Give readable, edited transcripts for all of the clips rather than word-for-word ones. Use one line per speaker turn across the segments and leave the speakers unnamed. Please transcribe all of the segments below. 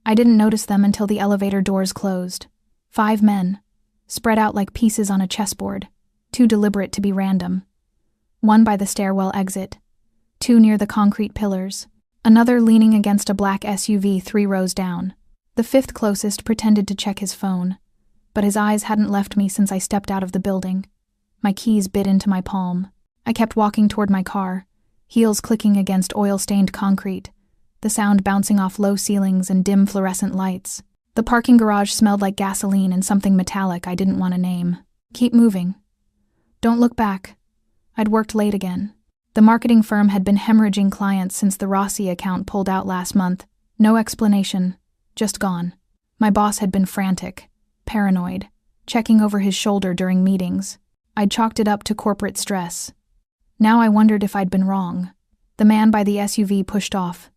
I didn't notice them until the elevator doors closed. 5 men, spread out like pieces on a chessboard, too deliberate to be random. One by the stairwell exit, 2 near the concrete pillars, another leaning against a black SUV 3 rows down. The 5th closest pretended to check his phone, but his eyes hadn't left me since I stepped out of the building. My keys bit into my palm. I kept walking toward my car, heels clicking against oil-stained concrete, the sound bouncing off low ceilings and dim fluorescent lights. The parking garage smelled like gasoline and something metallic I didn't want to name. Keep moving. Don't look back. I'd worked late again. The marketing firm had been hemorrhaging clients since the Rossi account pulled out last month. No explanation. Just gone. My boss had been frantic, paranoid, checking over his shoulder during meetings. I'd chalked it up to corporate stress. Now I wondered if I'd been wrong. The man by the SUV pushed off,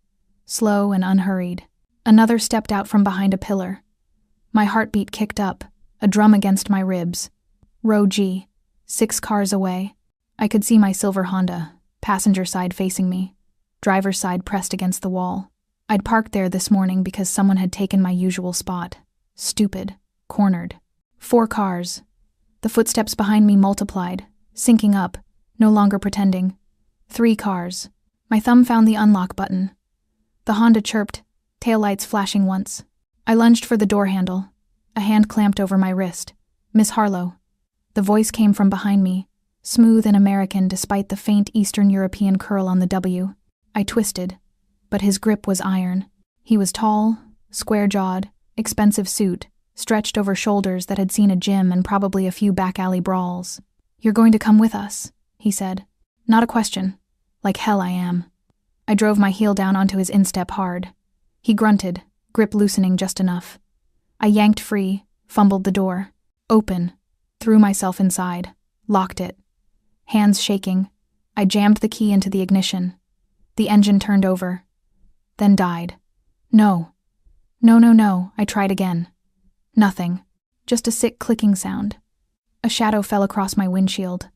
slow and unhurried. Another stepped out from behind a pillar. My heartbeat kicked up, a drum against my ribs. Row G, 6 cars away. I could see my silver Honda, passenger side facing me, driver's side pressed against the wall. I'd parked there this morning because someone had taken my usual spot. Stupid. Cornered. 4 cars. The footsteps behind me multiplied, syncing up, no longer pretending. 3 cars. My thumb found the unlock button. The Honda chirped, taillights flashing once. I lunged for the door handle. A hand clamped over my wrist. Miss Harlow. The voice came from behind me, smooth and American despite the faint Eastern European curl on the W. I twisted, but his grip was iron. He was tall, square-jawed, expensive suit, stretched over shoulders that had seen a gym and probably a few back-alley brawls. "You're going to come with us," he said. "Not a question. Like hell I am." I drove my heel down onto his instep hard. He grunted, grip loosening just enough. I yanked free, fumbled the door. Open. Threw myself inside. Locked it. Hands shaking, I jammed the key into the ignition. The engine turned over. Then died. No. No, I tried again. Nothing. Just a sick clicking sound. A shadow fell across my windshield.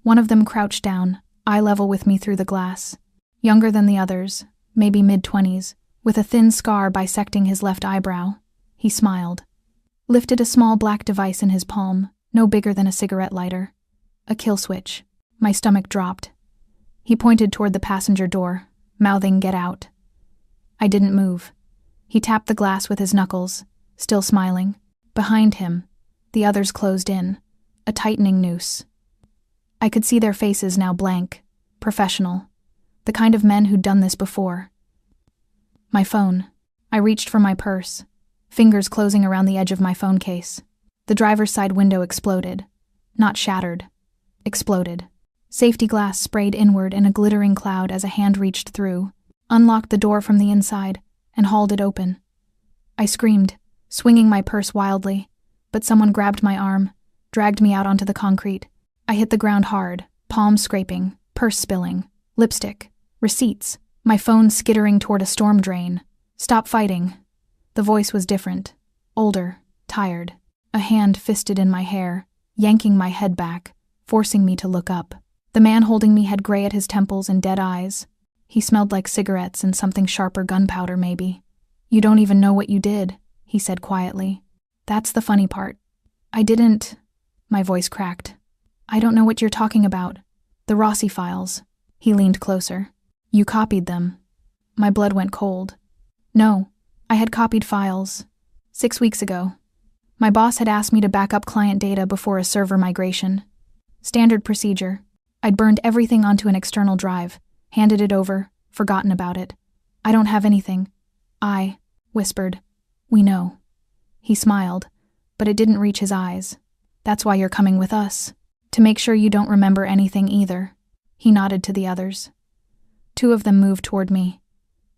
One of them crouched down, eye level with me through the glass. Younger than the others, maybe mid-20s, with a thin scar bisecting his left eyebrow. He smiled. Lifted a small black device in his palm, no bigger than a cigarette lighter. A kill switch. My stomach dropped. He pointed toward the passenger door, mouthing, "Get out." I didn't move. He tapped the glass with his knuckles, still smiling. Behind him, the others closed in, a tightening noose. I could see their faces now blank, professional, the kind of men who'd done this before. My phone. I reached for my purse, fingers closing around the edge of my phone case. The driver's side window exploded. Not shattered. Exploded. Safety glass sprayed inward in a glittering cloud as a hand reached through, unlocked the door from the inside, and hauled it open. I screamed, swinging my purse wildly, but someone grabbed my arm, dragged me out onto the concrete. I hit the ground hard, palms scraping, purse spilling, lipstick, receipts, my phone skittering toward a storm drain. "Stop fighting." The voice was different, older, tired. A hand fisted in my hair, yanking my head back, forcing me to look up. The man holding me had gray at his temples and dead eyes. He smelled like cigarettes and something sharper, gunpowder maybe. "You don't even know what you did," he said quietly. "That's the funny part." "I didn't..." My voice cracked. "I don't know what you're talking about. The Rossi files." He leaned closer. "You copied them." My blood went cold. "No, I had copied files. 6 weeks ago. My boss had asked me to back up client data before a server migration. Standard procedure. I'd burned everything onto an external drive, handed it over, forgotten about it. "I don't have anything." I whispered, "We know." He smiled, but it didn't reach his eyes. "That's why you're coming with us. To make sure you don't remember anything either." He nodded to the others. 2 of them moved toward me.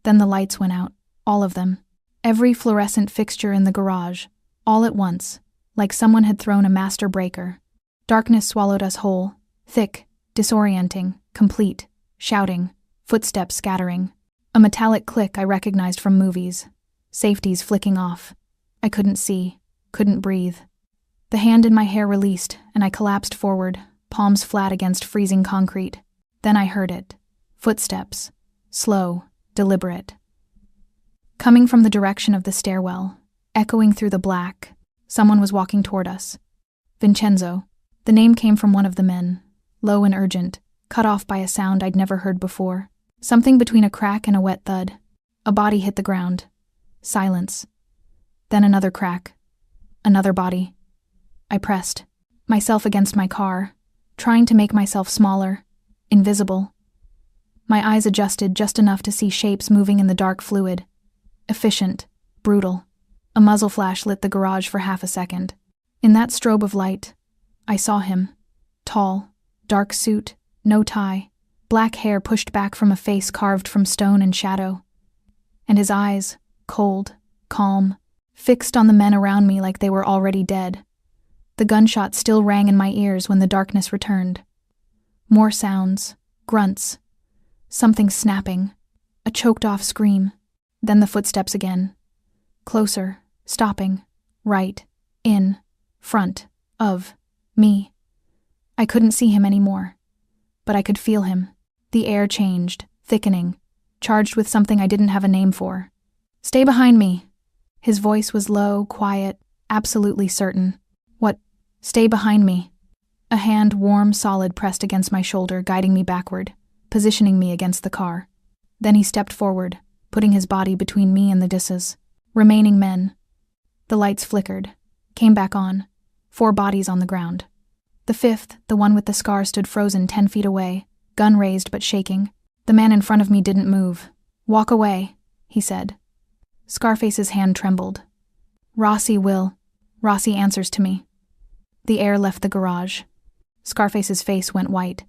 Then the lights went out, all of them. Every fluorescent fixture in the garage, all at once, like someone had thrown a master breaker. Darkness swallowed us whole, thick, disorienting, complete, shouting, footsteps scattering. A metallic click I recognized from movies. Safeties flicking off. I couldn't see, couldn't breathe. The hand in my hair released, and I collapsed forward, palms flat against freezing concrete. Then I heard it. Footsteps. Slow, deliberate. Coming from the direction of the stairwell, echoing through the black, someone was walking toward us. Vincenzo. The name came from one of the men, low and urgent, cut off by a sound I'd never heard before. Something between a crack and a wet thud. A body hit the ground. Silence. Then another crack. Another body. I pressed myself against my car, trying to make myself smaller, invisible. My eyes adjusted just enough to see shapes moving in the dark fluid. Efficient, brutal. A muzzle flash lit the garage for half a second. In that strobe of light, I saw him. Tall, dark suit, no tie, black hair pushed back from a face carved from stone and shadow. And his eyes, cold, calm, fixed on the men around me like they were already dead. The gunshot still rang in my ears when the darkness returned. More sounds, grunts, something snapping, a choked-off scream, then the footsteps again. Closer, stopping, right, in, front, of, me. I couldn't see him anymore, but I could feel him. The air changed, thickening, charged with something I didn't have a name for. "Stay behind me." His voice was low, quiet, absolutely certain. "What? Stay behind me." A hand, warm, solid, pressed against my shoulder, guiding me backward, positioning me against the car. Then he stepped forward, putting his body between me and the disses. Remaining men. The lights flickered, came back on. 4 bodies on the ground. The 5th, the one with the scar, stood frozen 10 feet away, gun raised but shaking. The man in front of me didn't move. "Walk away," he said. Scarface's hand trembled. "Rossi will." Rossi answers to me. The air left the garage. Scarface's face went white.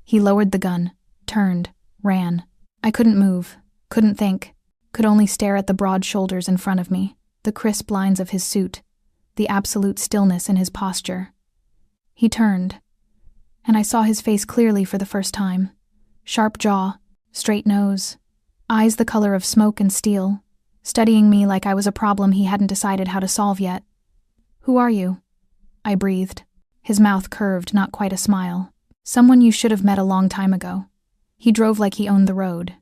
He lowered the gun, turned, ran. I couldn't move, couldn't think, could only stare at the broad shoulders in front of me, the crisp lines of his suit, the absolute stillness in his posture. He turned, and I saw his face clearly for the first time. Sharp jaw, straight nose, eyes the color of smoke and steel, studying me like I was a problem he hadn't decided how to solve yet. "Who are you?" I breathed. His mouth curved, not quite a smile. "Someone you should have met a long time ago." He drove like he owned the road.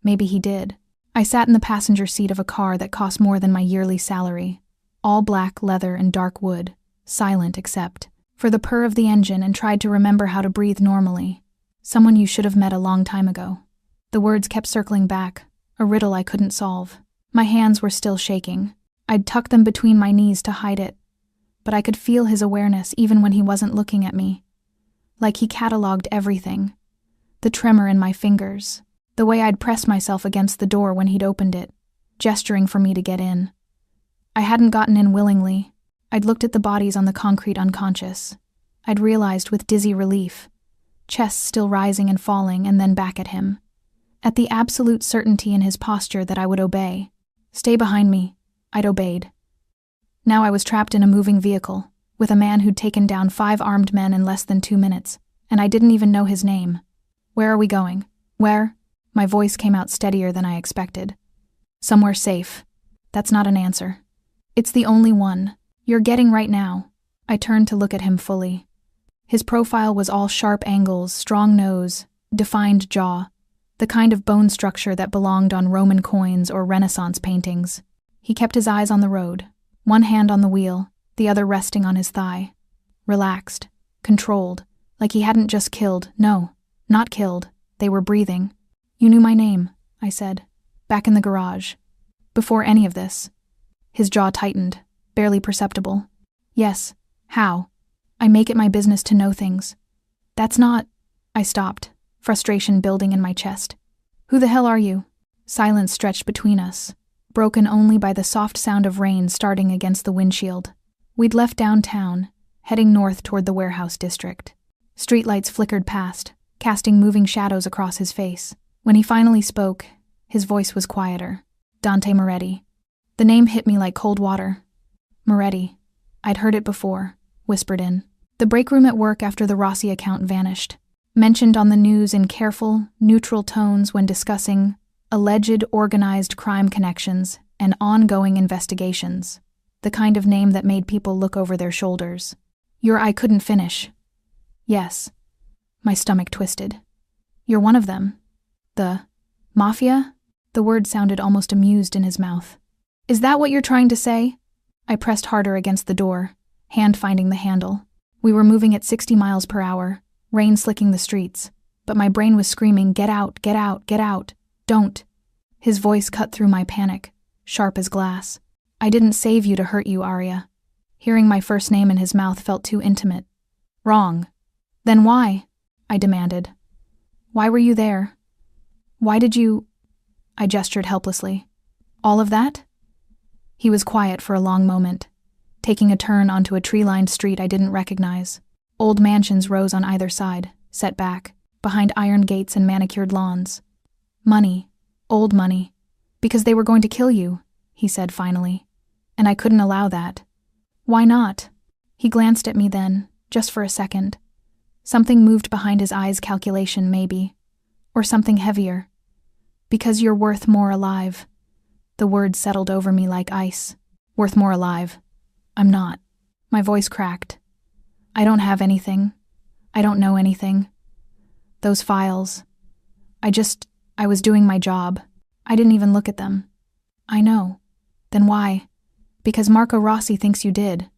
Maybe he did. I sat in the passenger seat of a car that cost more than my yearly salary. All black leather and dark wood, silent except for the purr of the engine, and tried to remember how to breathe normally. "Someone you should have met a long time ago." The words kept circling back, a riddle I couldn't solve. My hands were still shaking. I'd tucked them between my knees to hide it, but I could feel his awareness even when he wasn't looking at me. Like he cataloged everything. The tremor in my fingers, the way I'd pressed myself against the door when he'd opened it, gesturing for me to get in. I hadn't gotten in willingly. I'd looked at the bodies on the concrete unconscious. I'd realized with dizzy relief, chests still rising and falling, and then back at him. At the absolute certainty in his posture that I would obey. "Stay behind me." I'd obeyed. Now I was trapped in a moving vehicle, with a man who'd taken down 5 armed men in less than 2 minutes, and I didn't even know his name. "Where are we going?" "Where?" My voice came out steadier than I expected. "Somewhere safe." "That's not an answer." "It's the only one. You're getting right now." I turned to look at him fully. His profile was all sharp angles, strong nose, defined jaw, the kind of bone structure that belonged on Roman coins or Renaissance paintings. He kept his eyes on the road, one hand on the wheel, the other resting on his thigh. Relaxed, controlled, like he hadn't just killed. No, not killed. They were breathing. "You knew my name," I said, "back in the garage. Before any of this." His jaw tightened, barely perceptible. "Yes. How? I make it my business to know things." "That's not—" I stopped, frustration building in my chest. "Who the hell are you?" Silence stretched between us, broken only by the soft sound of rain starting against the windshield. We'd left downtown, heading north toward the warehouse district. Streetlights flickered past, casting moving shadows across his face. When he finally spoke, his voice was quieter. "Dante Moretti." The name hit me like cold water. Moretti. I'd heard it before, whispered in. The break room at work after the Rossi account vanished. Mentioned on the news in careful, neutral tones when discussing alleged organized crime connections and ongoing investigations. The kind of name that made people look over their shoulders. I couldn't finish. "Yes." My stomach twisted. "You're one of them." "The Mafia?" The word sounded almost amused in his mouth. Is that what you're trying to say? I pressed harder against the door, hand finding the handle. We were moving at 60 miles per hour, rain slicking the streets, but my brain was screaming, get out, get out, get out, don't. His voice cut through my panic, sharp as glass. I didn't save you to hurt you, Arya. Hearing my first name in his mouth felt too intimate. Wrong. Then why? I demanded. Why were you there? Why did you... I gestured helplessly. All of that? He was quiet for a long moment, taking a turn onto a tree-lined street I didn't recognize. Old mansions rose on either side, set back, behind iron gates and manicured lawns. Money. Old money. Because they were going to kill you, he said finally. And I couldn't allow that. Why not? He glanced at me then, just for a second. Something moved behind his eyes, calculation maybe. Or something heavier. Because you're worth more alive. The words settled over me like ice. Worth more alive. I'm not. My voice cracked. I don't have anything. I don't know anything. Those files. I was doing my job. I didn't even look at them. I know. Then why? Because Marco Rossi thinks you did.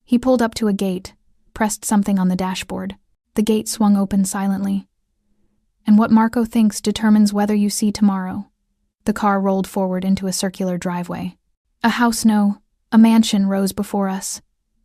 He pulled up to a gate, pressed something on the dashboard. The gate swung open silently. And what Marco thinks determines whether you see tomorrow. The car rolled forward into a circular driveway. A house, no, a mansion rose before us.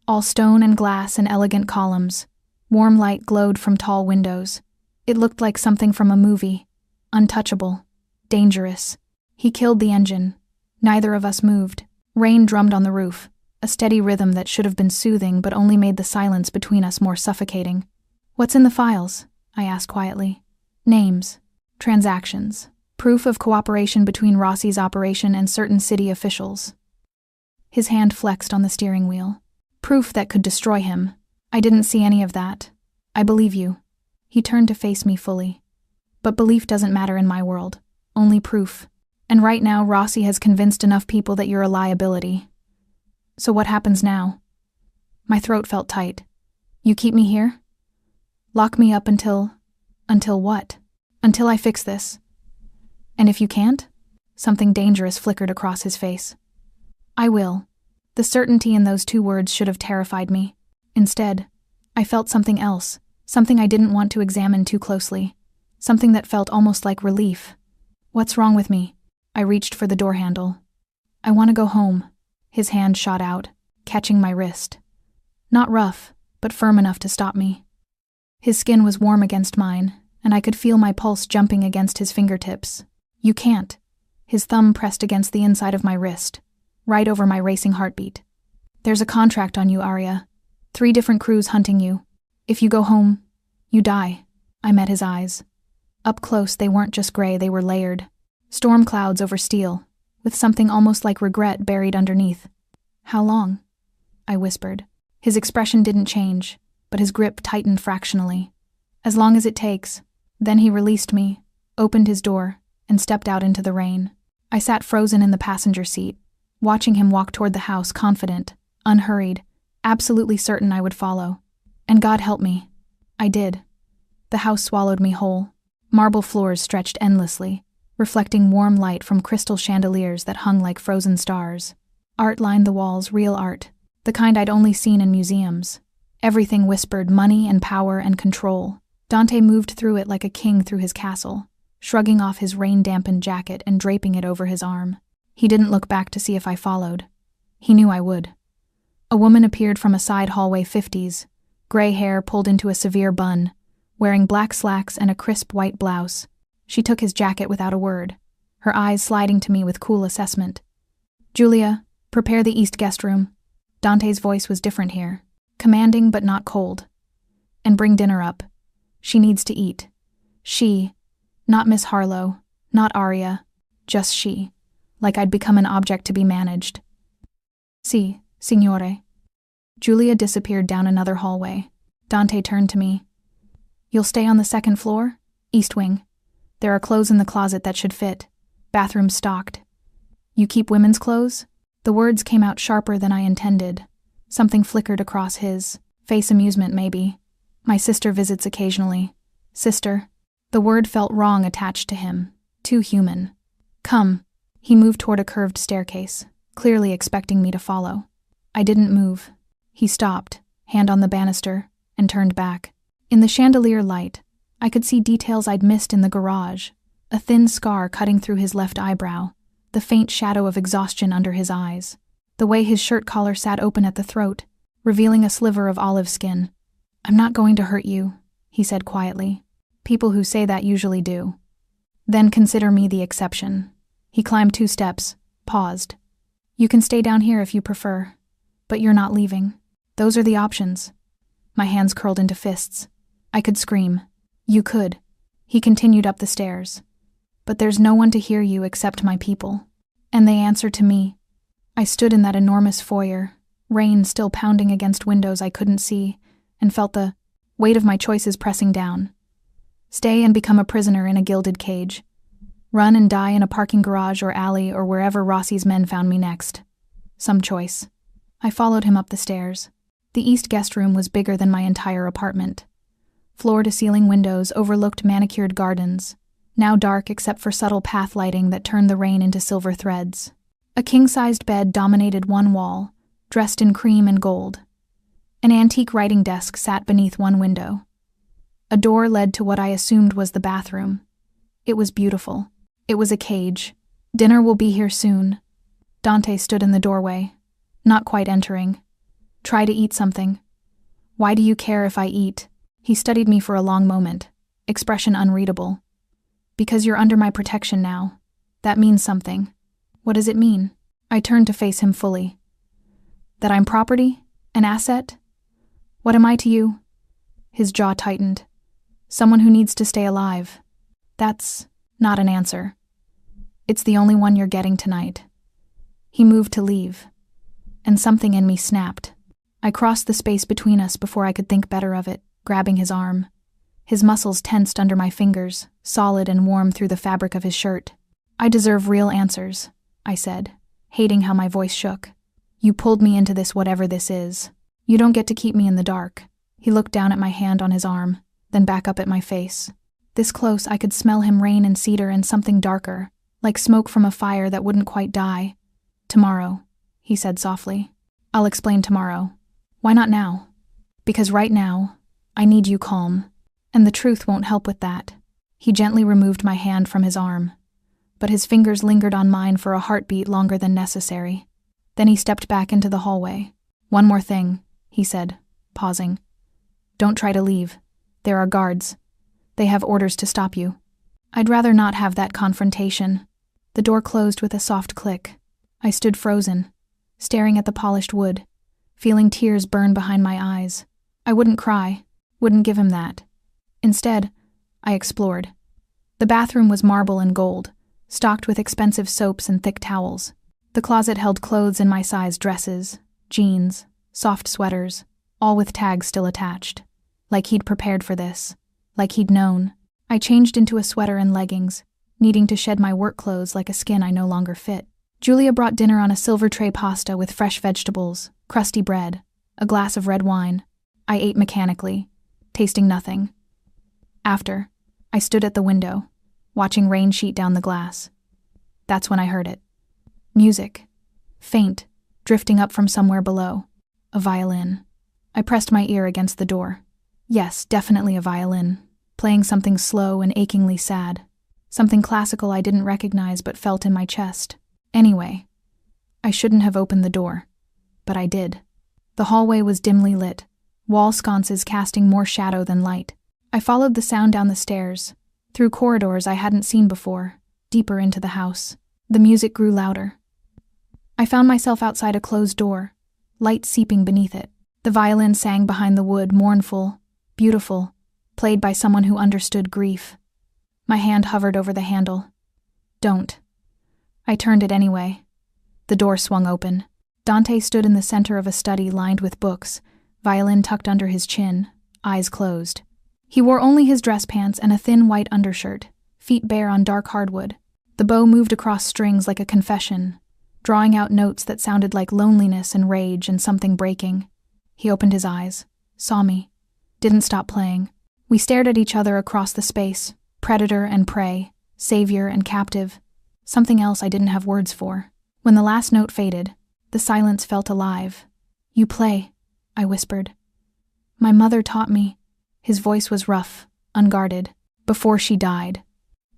All stone and glass and elegant columns. Warm light glowed from tall windows. It looked like something from a movie. Untouchable. Dangerous. He killed the engine. Neither of us moved. Rain drummed on the roof, a steady rhythm that should have been soothing but only made the silence between us more suffocating. What's in the files? I asked quietly. Names. Transactions. Proof of cooperation between Rossi's operation and certain city officials. His hand flexed on the steering wheel. Proof that could destroy him. I didn't see any of that. I believe you. He turned to face me fully. But belief doesn't matter in my world. Only proof. And right now, Rossi has convinced enough people that you're a liability. So what happens now? My throat felt tight. You keep me here? Lock me up until what? Until I fix this. And if you can't? Something dangerous flickered across his face. I will. The certainty in those two words should have terrified me. Instead, I felt something else, something I didn't want to examine too closely, something that felt almost like relief. What's wrong with me? I reached for the door handle. I want to go home. His hand shot out, catching my wrist. Not rough, but firm enough to stop me. His skin was warm against mine, and I could feel my pulse jumping against his fingertips. You can't. His thumb pressed against the inside of my wrist, right over my racing heartbeat. There's a contract on you, Arya. 3 different crews hunting you. If you go home, you die. I met his eyes. Up close, they weren't just gray, they were layered. Storm clouds over steel, with something almost like regret buried underneath. How long? I whispered. His expression didn't change, but his grip tightened fractionally. As long as it takes. Then he released me, opened his door, and stepped out into the rain. I sat frozen in the passenger seat, watching him walk toward the house, confident, unhurried, absolutely certain I would follow. And God help me. I did. The house swallowed me whole. Marble floors stretched endlessly, reflecting warm light from crystal chandeliers that hung like frozen stars. Art lined the walls, real art, the kind I'd only seen in museums. Everything whispered money and power and control. Dante moved through it like a king through his castle, shrugging off his rain-dampened jacket and draping it over his arm. He didn't look back to see if I followed. He knew I would. A woman appeared from a side hallway, 50s, gray hair pulled into a severe bun, wearing black slacks and a crisp white blouse. She took his jacket without a word, her eyes sliding to me with cool assessment. Julia, prepare the east guest room. Dante's voice was different here, commanding but not cold. And bring dinner up. She needs to eat. She, not Miss Harlow, not Arya, just she, like I'd become an object to be managed. Si, signore. Julia disappeared down another hallway. Dante turned to me. You'll stay on the 2nd floor? East wing. There are clothes in the closet that should fit. Bathroom stocked. You keep women's clothes? The words came out sharper than I intended. Something flickered across his face, amusement maybe. My sister visits occasionally. Sister. The word felt wrong attached to him. Too human. Come. He moved toward a curved staircase, clearly expecting me to follow. I didn't move. He stopped, hand on the banister, and turned back. In the chandelier light, I could see details I'd missed in the garage, a thin scar cutting through his left eyebrow, the faint shadow of exhaustion under his eyes, the way his shirt collar sat open at the throat, revealing a sliver of olive skin. "I'm not going to hurt you," he said quietly. "People who say that usually do. Then consider me the exception." He climbed 2 steps, paused. "You can stay down here if you prefer, but you're not leaving. Those are the options." My hands curled into fists. I could scream. "You could." He continued up the stairs. "But there's no one to hear you except my people. And they answer to me." I stood in that enormous foyer, rain still pounding against windows I couldn't see, and felt the weight of my choices pressing down. Stay and become a prisoner in a gilded cage. Run and die in a parking garage or alley or wherever Rossi's men found me next. Some choice. I followed him up the stairs. The east guest room was bigger than my entire apartment. Floor-to-ceiling windows overlooked manicured gardens, now dark except for subtle path lighting that turned the rain into silver threads. A king-sized bed dominated one wall, dressed in cream and gold. An antique writing desk sat beneath one window. A door led to what I assumed was the bathroom. It was beautiful. It was a cage. "Dinner will be here soon." Dante stood in the doorway, not quite entering. "Try to eat something." "Why do you care if I eat?" He studied me for a long moment, expression unreadable. "Because you're under my protection now. That means something." "What does it mean?" I turned to face him fully. "That I'm property? An asset? What am I to you?" His jaw tightened. "Someone who needs to stay alive." "That's not an answer. It's the only one you're getting tonight." He moved to leave, and something in me snapped. I crossed the space between us before I could think better of it, grabbing his arm. His muscles tensed under my fingers, solid and warm through the fabric of his shirt. "I deserve real answers," I said, hating how my voice shook. "You pulled me into this whatever this is. You don't get to keep me in the dark." He looked down at my hand on his arm, then back up at my face. This close I could smell him rain and cedar and something darker, like smoke from a fire that wouldn't quite die. "Tomorrow," he said softly. "I'll explain tomorrow." "Why not now?" "Because right now, I need you calm, and the truth won't help with that." He gently removed my hand from his arm, but his fingers lingered on mine for a heartbeat longer than necessary. Then he stepped back into the hallway. "One more thing," he said, pausing. "Don't try to leave. There are guards. They have orders to stop you." I'd rather not have that confrontation. The door closed with a soft click. I stood frozen, staring at the polished wood, feeling tears burn behind my eyes. I wouldn't cry, wouldn't give him that. Instead, I explored. The bathroom was marble and gold, stocked with expensive soaps and thick towels. The closet held clothes in my size: dresses, jeans, soft sweaters, all with tags still attached. Like he'd prepared for this. Like he'd known. I changed into a sweater and leggings, needing to shed my work clothes like a skin I no longer fit. Julia brought dinner on a silver tray: pasta with fresh vegetables, crusty bread, a glass of red wine. I ate mechanically, tasting nothing. After, I stood at the window, watching rain sheet down the glass. That's when I heard it. Music. Faint, drifting up from somewhere below. A violin. I pressed my ear against the door. Yes, definitely a violin, playing something slow and achingly sad. Something classical I didn't recognize but felt in my chest. Anyway, I shouldn't have opened the door, but I did. The hallway was dimly lit, wall sconces casting more shadow than light. I followed the sound down the stairs, through corridors I hadn't seen before, deeper into the house. The music grew louder. I found myself outside a closed door, light seeping beneath it. The violin sang behind the wood, mournful, beautiful, played by someone who understood grief. My hand hovered over the handle. Don't. I turned it anyway. The door swung open. Dante stood in the center of a study lined with books, violin tucked under his chin, eyes closed. He wore only his dress pants and a thin white undershirt, feet bare on dark hardwood. The bow moved across strings like a confession, drawing out notes that sounded like loneliness and rage and something breaking. He opened his eyes, saw me, didn't stop playing. We stared at each other across the space, predator and prey, savior and captive. something else I didn't have words for. When the last note faded, the silence felt alive. "You play," I whispered. "My mother taught me." His voice was rough, unguarded. "Before she died."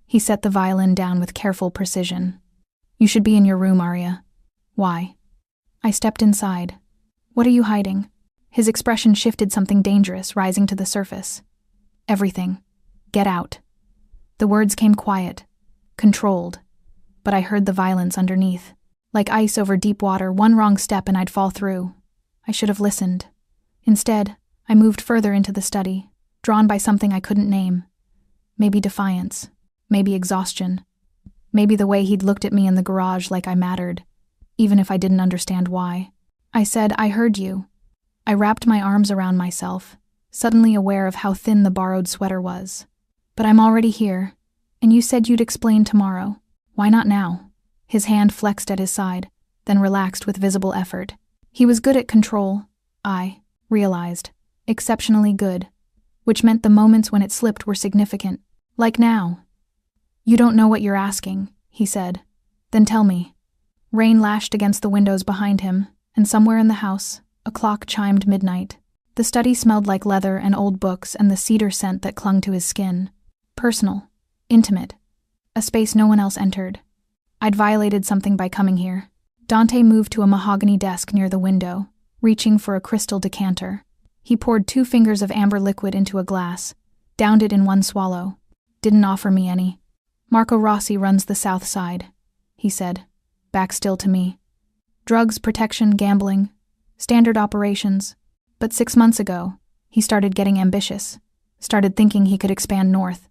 He set the violin down with careful precision. "You should be in your room, Arya." "Why?" I stepped inside. "What are you hiding?" His expression shifted, something dangerous rising to the surface. "Everything. Get out." The words came quiet, controlled, but I heard the violence underneath. Like ice over deep water, one wrong step and I'd fall through. I should have listened. Instead, I moved further into the study, drawn by something I couldn't name. Maybe defiance, maybe exhaustion, maybe the way he'd looked at me in the garage like I mattered, even if I didn't understand why. I said, "I heard you." I wrapped my arms around myself, suddenly aware of how thin the borrowed sweater was. "But I'm already here, and you said you'd explain tomorrow. Why not now?" His hand flexed at his side, then relaxed with visible effort. He was good at control, I realized, exceptionally good, which meant the moments when it slipped were significant. Like now. "You don't know what you're asking," he said. "Then tell me." Rain lashed against the windows behind him, and somewhere in the house, a clock chimed midnight. The study smelled like leather and old books and the cedar scent that clung to his skin. Personal. Intimate. A space no one else entered. I'd violated something by coming here. Dante moved to a mahogany desk near the window, reaching for a crystal decanter. He poured 2 fingers of amber liquid into a glass, downed it in one swallow. Didn't offer me any. "Marco Rossi runs the South Side," he said, back still to me. "Drugs, protection, gambling. Standard operations. But 6 months ago, he started getting ambitious, started thinking he could expand north."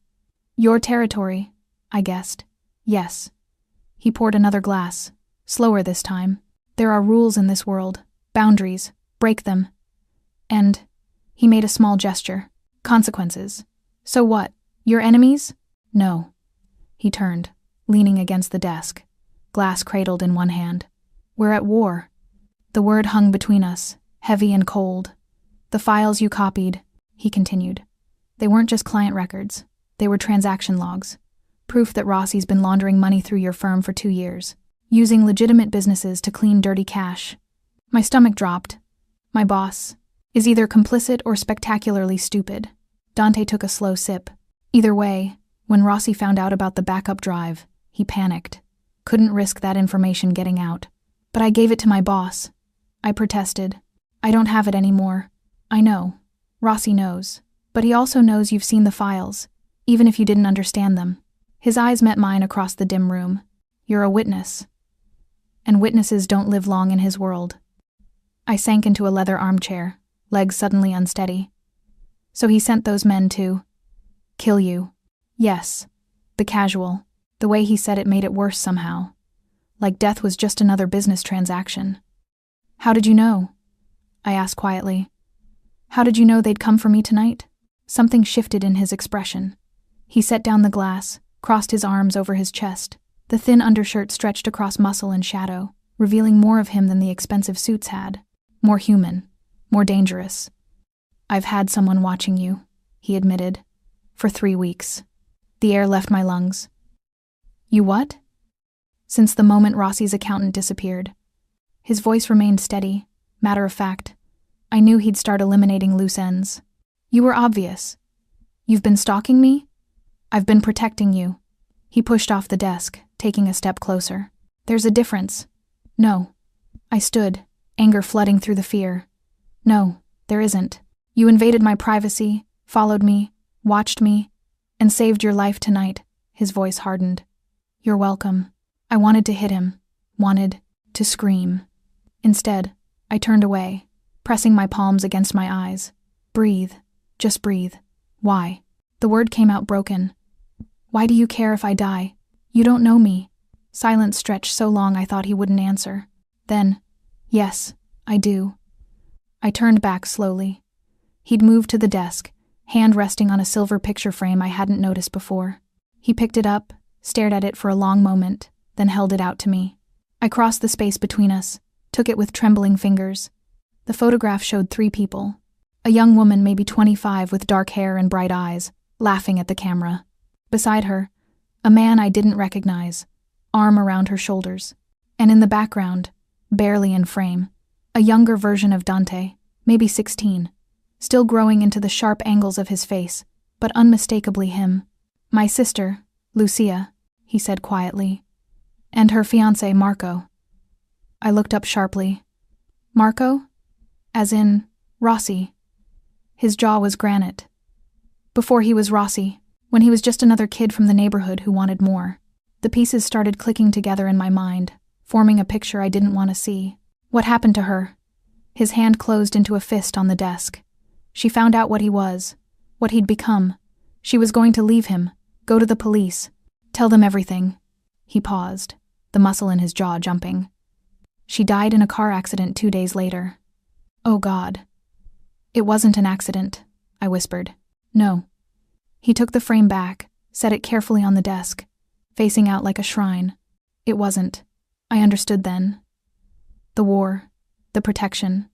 "Your territory," I guessed. "Yes." He poured another glass, slower this time. "There are rules in this world, boundaries, break them. And," he made a small gesture, "consequences. So what, your enemies?" "No." He turned, leaning against the desk, glass cradled in one hand. "We're at war." The word hung between us, heavy and cold. "The files you copied," he continued. "They weren't just client records. They were transaction logs. Proof that Rossi's been laundering money through your firm for 2 years, using legitimate businesses to clean dirty cash." My stomach dropped. My boss is either complicit or spectacularly stupid. Dante took a slow sip. Either way, when Rossi found out about the backup drive, he panicked. Couldn't risk that information getting out. "But I gave it to my boss." I protested. "I don't have it anymore." "I know. Rossi knows. But he also knows you've seen the files, even if you didn't understand them." His eyes met mine across the dim room. "You're a witness. And witnesses don't live long in his world." I sank into a leather armchair, legs suddenly unsteady. "So he sent those men to kill you?" "Yes." The casual, the way he said it made it worse somehow. Like death was just another business transaction. "How did you know?" I asked quietly. "How did you know they'd come for me tonight?" Something shifted in his expression. He set down the glass, crossed his arms over his chest. The thin undershirt stretched across muscle and shadow, revealing more of him than the expensive suits had. More human, more dangerous. "I've had someone watching you," he admitted. "For 3 weeks. The air left my lungs." "You what?" "Since the moment Rossi's accountant disappeared." His voice remained steady, matter of fact. I knew he'd start eliminating loose ends. "You were obvious. You've been stalking me?" "I've been protecting you." He pushed off the desk, taking a step closer. "There's a difference." "No." I stood, anger flooding through the fear. "No, there isn't. You invaded my privacy, followed me, watched me, and saved your life tonight." His voice hardened. "You're welcome." I wanted to hit him, wanted to scream. Instead, I turned away, pressing my palms against my eyes. "Breathe. Just breathe." "Why?" The word came out broken. "Why do you care if I die? You don't know me." Silence stretched so long I thought he wouldn't answer. Then, "Yes, I do." I turned back slowly. He'd moved to the desk, hand resting on a silver picture frame I hadn't noticed before. He picked it up, stared at it for a long moment, then held it out to me. I crossed the space between us, took it with trembling fingers. The photograph showed 3 people. A young woman, maybe 25, with dark hair and bright eyes, laughing at the camera. Beside her, a man I didn't recognize, arm around her shoulders. And in the background, barely in frame, a younger version of Dante, maybe 16, still growing into the sharp angles of his face, but unmistakably him. My sister, Lucia, he said quietly, and her fiancé, Marco. I looked up sharply. Marco? As in, Rossi. His jaw was granite. Before he was Rossi, when he was just another kid from the neighborhood who wanted more. The pieces started clicking together in my mind, forming a picture I didn't want to see. What happened to her? His hand closed into a fist on the desk. She found out what he was, what he'd become. She was going to leave him, go to the police, tell them everything. He paused, the muscle in his jaw jumping. She died in a car accident 2 days later. Oh God. It wasn't an accident, I whispered. No. He took the frame back, set it carefully on the desk, facing out like a shrine. It wasn't. I understood then. The war, the protection,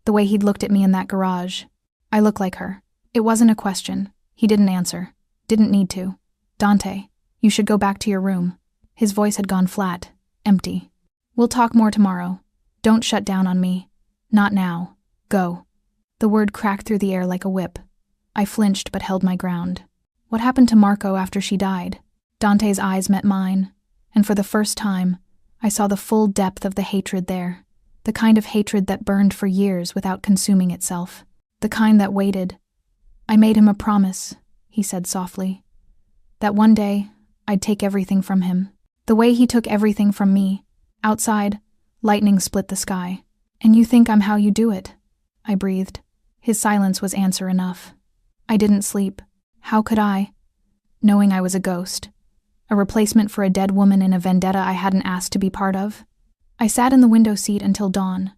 the way he'd looked at me in that garage. I look like her. It wasn't a question. He didn't answer. Didn't need to. Dante, you should go back to your room. His voice had gone flat, empty. We'll talk more tomorrow. Don't shut down on me. Not now. Go. The word cracked through the air like a whip. I flinched but held my ground. What happened to Marco after she died? Dante's eyes met mine, and for the first time, I saw the full depth of the hatred there. The kind of hatred that burned for years without consuming itself. The kind that waited. I made him a promise, he said softly, that one day I'd take everything from him. The way he took everything from me. Outside, lightning split the sky. And you think I'm how you do it? I breathed. His silence was answer enough. I didn't sleep. How could I? Knowing I was a ghost. A replacement for a dead woman in a vendetta I hadn't asked to be part of. I sat in the window seat until dawn,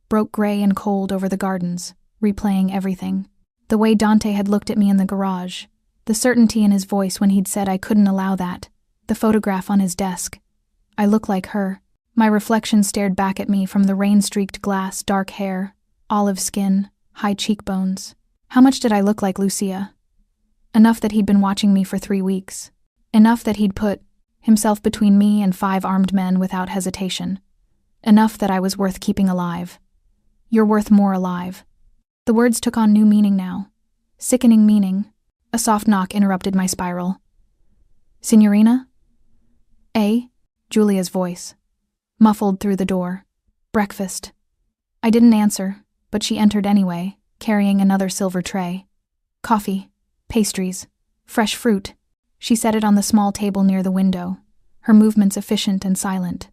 broke gray and cold over the gardens, replaying everything. The way Dante had looked at me in the garage, the certainty in his voice when he'd said I couldn't allow that, the photograph on his desk. I look like her. My reflection stared back at me from the rain-streaked glass, dark hair, olive skin, high cheekbones. How much did I look like Lucia? Enough that he'd been watching me for 3 weeks. Enough that he'd put himself between me and 5 armed men without hesitation. Enough that I was worth keeping alive. You're worth more alive. The words took on new meaning now. Sickening meaning. A soft knock interrupted my spiral. Signorina? Julia's voice, muffled through the door. Breakfast. I didn't answer, but she entered anyway, carrying another silver tray. Coffee, pastries, fresh fruit. She set it on the small table near the window, her movements efficient and silent.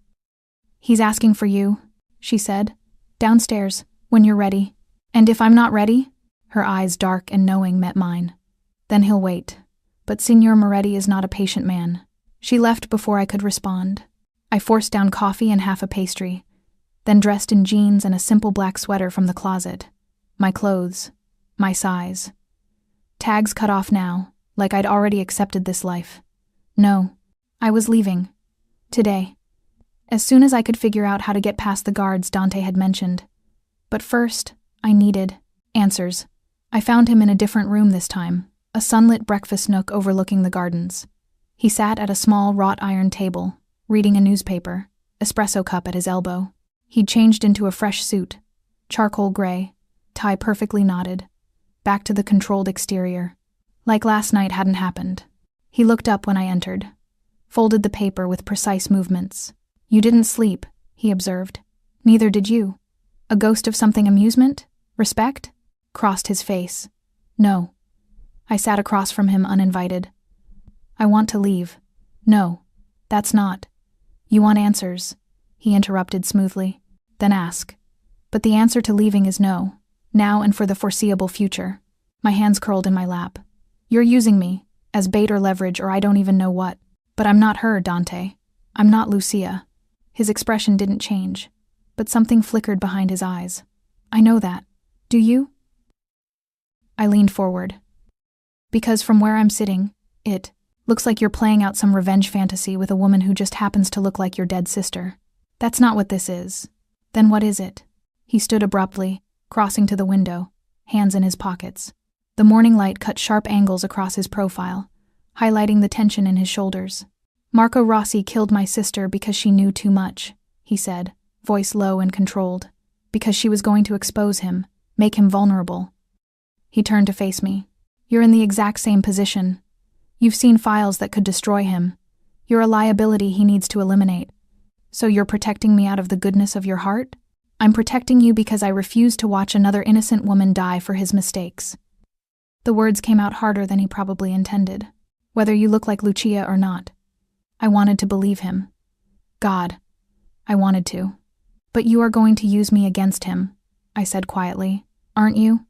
He's asking for you, she said. Downstairs, when you're ready. And if I'm not ready? Her eyes dark and knowing met mine. Then he'll wait. But Signor Moretti is not a patient man. She left before I could respond. I forced down coffee and half a pastry, then dressed in jeans and a simple black sweater from the closet. My clothes, my size. Tags cut off now, like I'd already accepted this life. No, I was leaving. Today. As soon as I could figure out how to get past the guards Dante had mentioned. But first, I needed answers. I found him in a different room this time, a sunlit breakfast nook overlooking the gardens. He sat at a small wrought iron table, reading a newspaper, espresso cup at his elbow. He'd changed into a fresh suit, charcoal gray, tie perfectly knotted, back to the controlled exterior. Like last night hadn't happened. He looked up when I entered, folded the paper with precise movements. You didn't sleep, he observed. Neither did you. A ghost of something amusement? Respect? Crossed his face. No. I sat across from him uninvited. I want to leave. No, that's not. You want answers, he interrupted smoothly. Then ask. But the answer to leaving is no, now and for the foreseeable future. My hands curled in my lap. You're using me, as bait or leverage or I don't even know what. But I'm not her, Dante. I'm not Lucia. His expression didn't change, but something flickered behind his eyes. I know that. Do you? I leaned forward. Because from where I'm sitting, it looks like you're playing out some revenge fantasy with a woman who just happens to look like your dead sister. That's not what this is. Then what is it? He stood abruptly, crossing to the window, hands in his pockets. The morning light cut sharp angles across his profile, highlighting the tension in his shoulders. Marco Rossi killed my sister because she knew too much, he said, voice low and controlled. Because she was going to expose him, make him vulnerable. He turned to face me. You're in the exact same position. You've seen files that could destroy him. You're a liability he needs to eliminate. So you're protecting me out of the goodness of your heart? I'm protecting you because I refuse to watch another innocent woman die for his mistakes. The words came out harder than he probably intended. Whether you look like Lucia or not. I wanted to believe him. God, I wanted to. But you are going to use me against him, I said quietly, aren't you?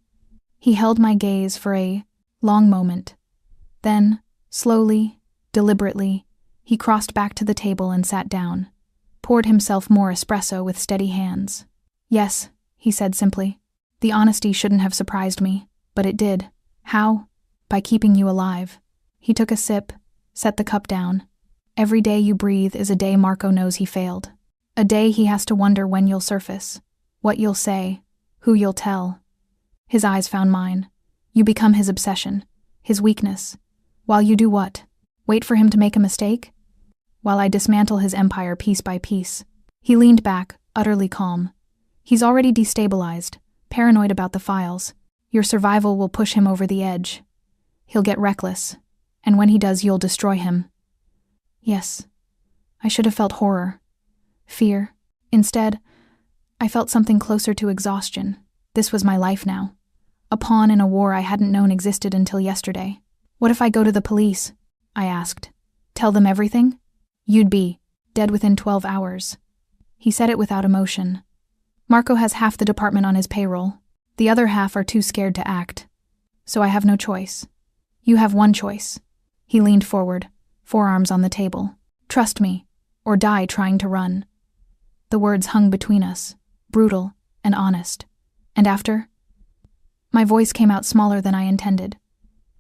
He held my gaze for a long moment. Then, slowly, deliberately, he crossed back to the table and sat down, poured himself more espresso with steady hands. Yes, he said simply. The honesty shouldn't have surprised me, but it did. How? By keeping you alive. He took a sip, set the cup down. Every day you breathe is a day Marco knows he failed. A day he has to wonder when you'll surface, what you'll say, who you'll tell. His eyes found mine. You become his obsession, his weakness. While you do what? Wait for him to make a mistake? While I dismantle his empire piece by piece. He leaned back, utterly calm. He's already destabilized, paranoid about the files. Your survival will push him over the edge. He'll get reckless, and when he does, you'll destroy him. Yes, I should have felt horror, fear. Instead, I felt something closer to exhaustion. This was my life now. A pawn in a war I hadn't known existed until yesterday. What if I go to the police? I asked. Tell them everything? You'd be dead within 12 hours. He said it without emotion. Marco has half the department on his payroll. The other half are too scared to act. So I have no choice. You have one choice. He leaned forward, forearms on the table. Trust me, or die trying to run. The words hung between us, brutal and honest. And after? My voice came out smaller than I intended.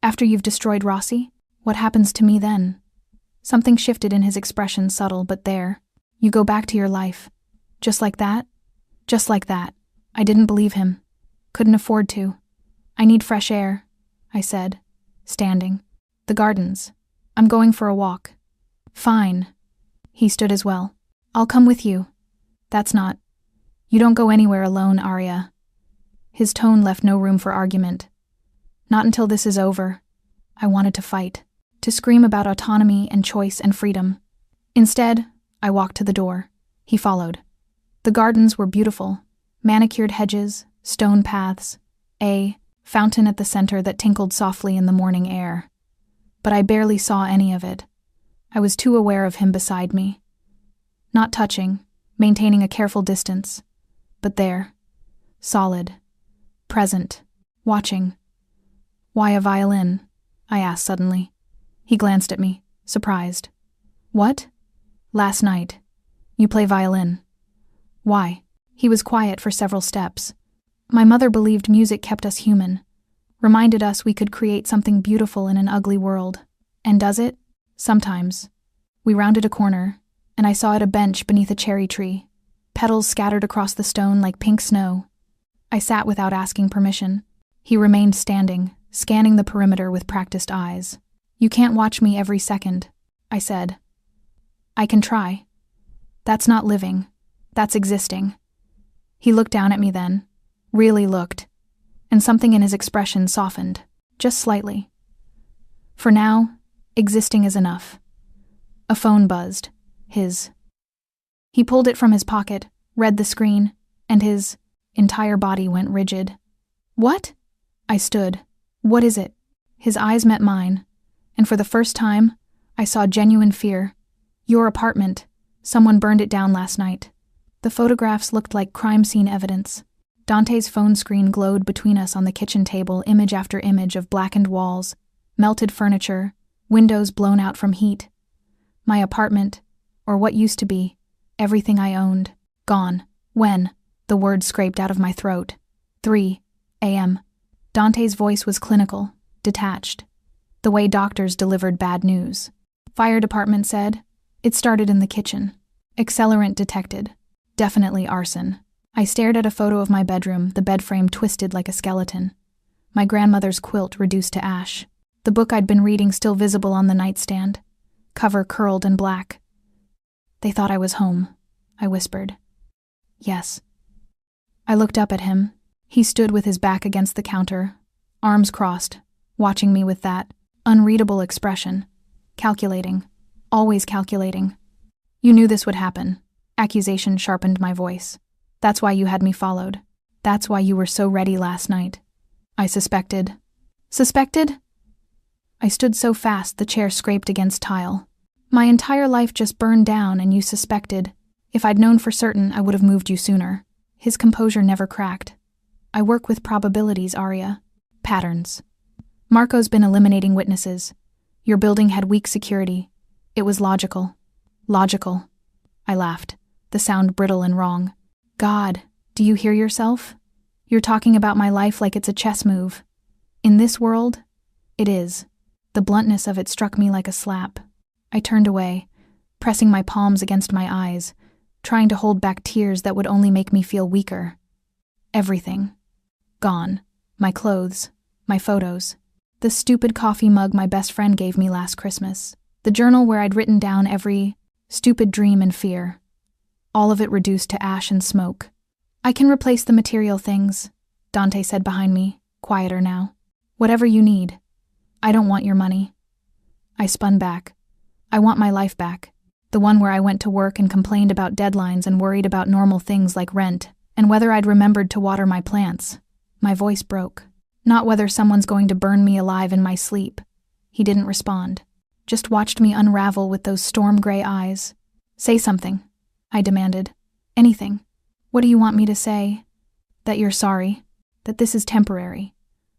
After you've destroyed Rossi, what happens to me then? Something shifted in his expression, subtle but there. You go back to your life. Just like that? Just like that. I didn't believe him. Couldn't afford to. I need fresh air, I said, standing. The gardens. I'm going for a walk. Fine. He stood as well. I'll come with you. That's not. You don't go anywhere alone, Arya. His tone left no room for argument. Not until this is over. I wanted to fight, to scream about autonomy and choice and freedom. Instead, I walked to the door. He followed. The gardens were beautiful. Manicured hedges, stone paths, a fountain at the center that tinkled softly in the morning air. But I barely saw any of it. I was too aware of him beside me. Not touching, maintaining a careful distance, but there, solid, present, watching. Why a violin? I asked suddenly. He glanced at me, surprised. What? Last night. You play violin. Why? He was quiet for several steps. My mother believed music kept us human, reminded us we could create something beautiful in an ugly world. And does it? Sometimes. We rounded a corner, and I saw at a bench beneath a cherry tree, petals scattered across the stone like pink snow. I sat without asking permission. He remained standing, scanning the perimeter with practiced eyes. You can't watch me every second, I said. I can try. That's not living. That's existing. He looked down at me then, really looked, and something in his expression softened, just slightly. For now, existing is enough. A phone buzzed. His. He pulled it from his pocket, read the screen, and his entire body went rigid. What? I stood. What is it? His eyes met mine, and for the first time, I saw genuine fear. Your apartment. Someone burned it down last night. The photographs looked like crime scene evidence. Dante's phone screen glowed between us on the kitchen table, image after image of blackened walls, melted furniture, windows blown out from heat. My apartment, or what used to be, everything I owned, gone. When? The words scraped out of my throat. 3 a.m. Dante's voice was clinical, detached. The way doctors delivered bad news. Fire department said, it started in the kitchen. Accelerant detected. Definitely arson. I stared at a photo of my bedroom, the bed frame twisted like a skeleton. My grandmother's quilt reduced to ash. The book I'd been reading still visible on the nightstand. cover curled and black. "They thought I was home," I whispered. "Yes." I looked up at him. He stood with his back against the counter, arms crossed, watching me with that unreadable expression. Calculating. Always calculating. "You knew this would happen." Accusation sharpened my voice. "That's why you had me followed. That's why you were so ready last night." I suspected. Suspected? I stood so fast the chair scraped against tile. "My entire life just burned down and you suspected. If I'd known for certain, I would have moved you sooner." His composure never cracked. "I work with probabilities, Arya. Patterns. Marco's been eliminating witnesses. Your building had weak security. It was logical." "Logical." I laughed, the sound brittle and wrong. "God, do you hear yourself? You're talking about my life like it's a chess move. In this world, it is." The bluntness of it struck me like a slap. I turned away, pressing my palms against my eyes, trying to hold back tears that would only make me feel weaker. Everything. Gone. My clothes. My photos. The stupid coffee mug my best friend gave me last Christmas. The journal where I'd written down every stupid dream and fear. All of it reduced to ash and smoke. "I can replace the material things," Dante said behind me, quieter now. "Whatever you need. I don't want your money." I spun back. I want my life back. The one where I went to work and complained about deadlines and worried about normal things like rent and whether I'd remembered to water my plants. My voice broke. Not whether someone's going to burn me alive in my sleep. He didn't respond. Just watched me unravel with those storm-gray eyes. "Say something," I demanded. "Anything. What do you want me to say?" "That you're sorry. That this is temporary.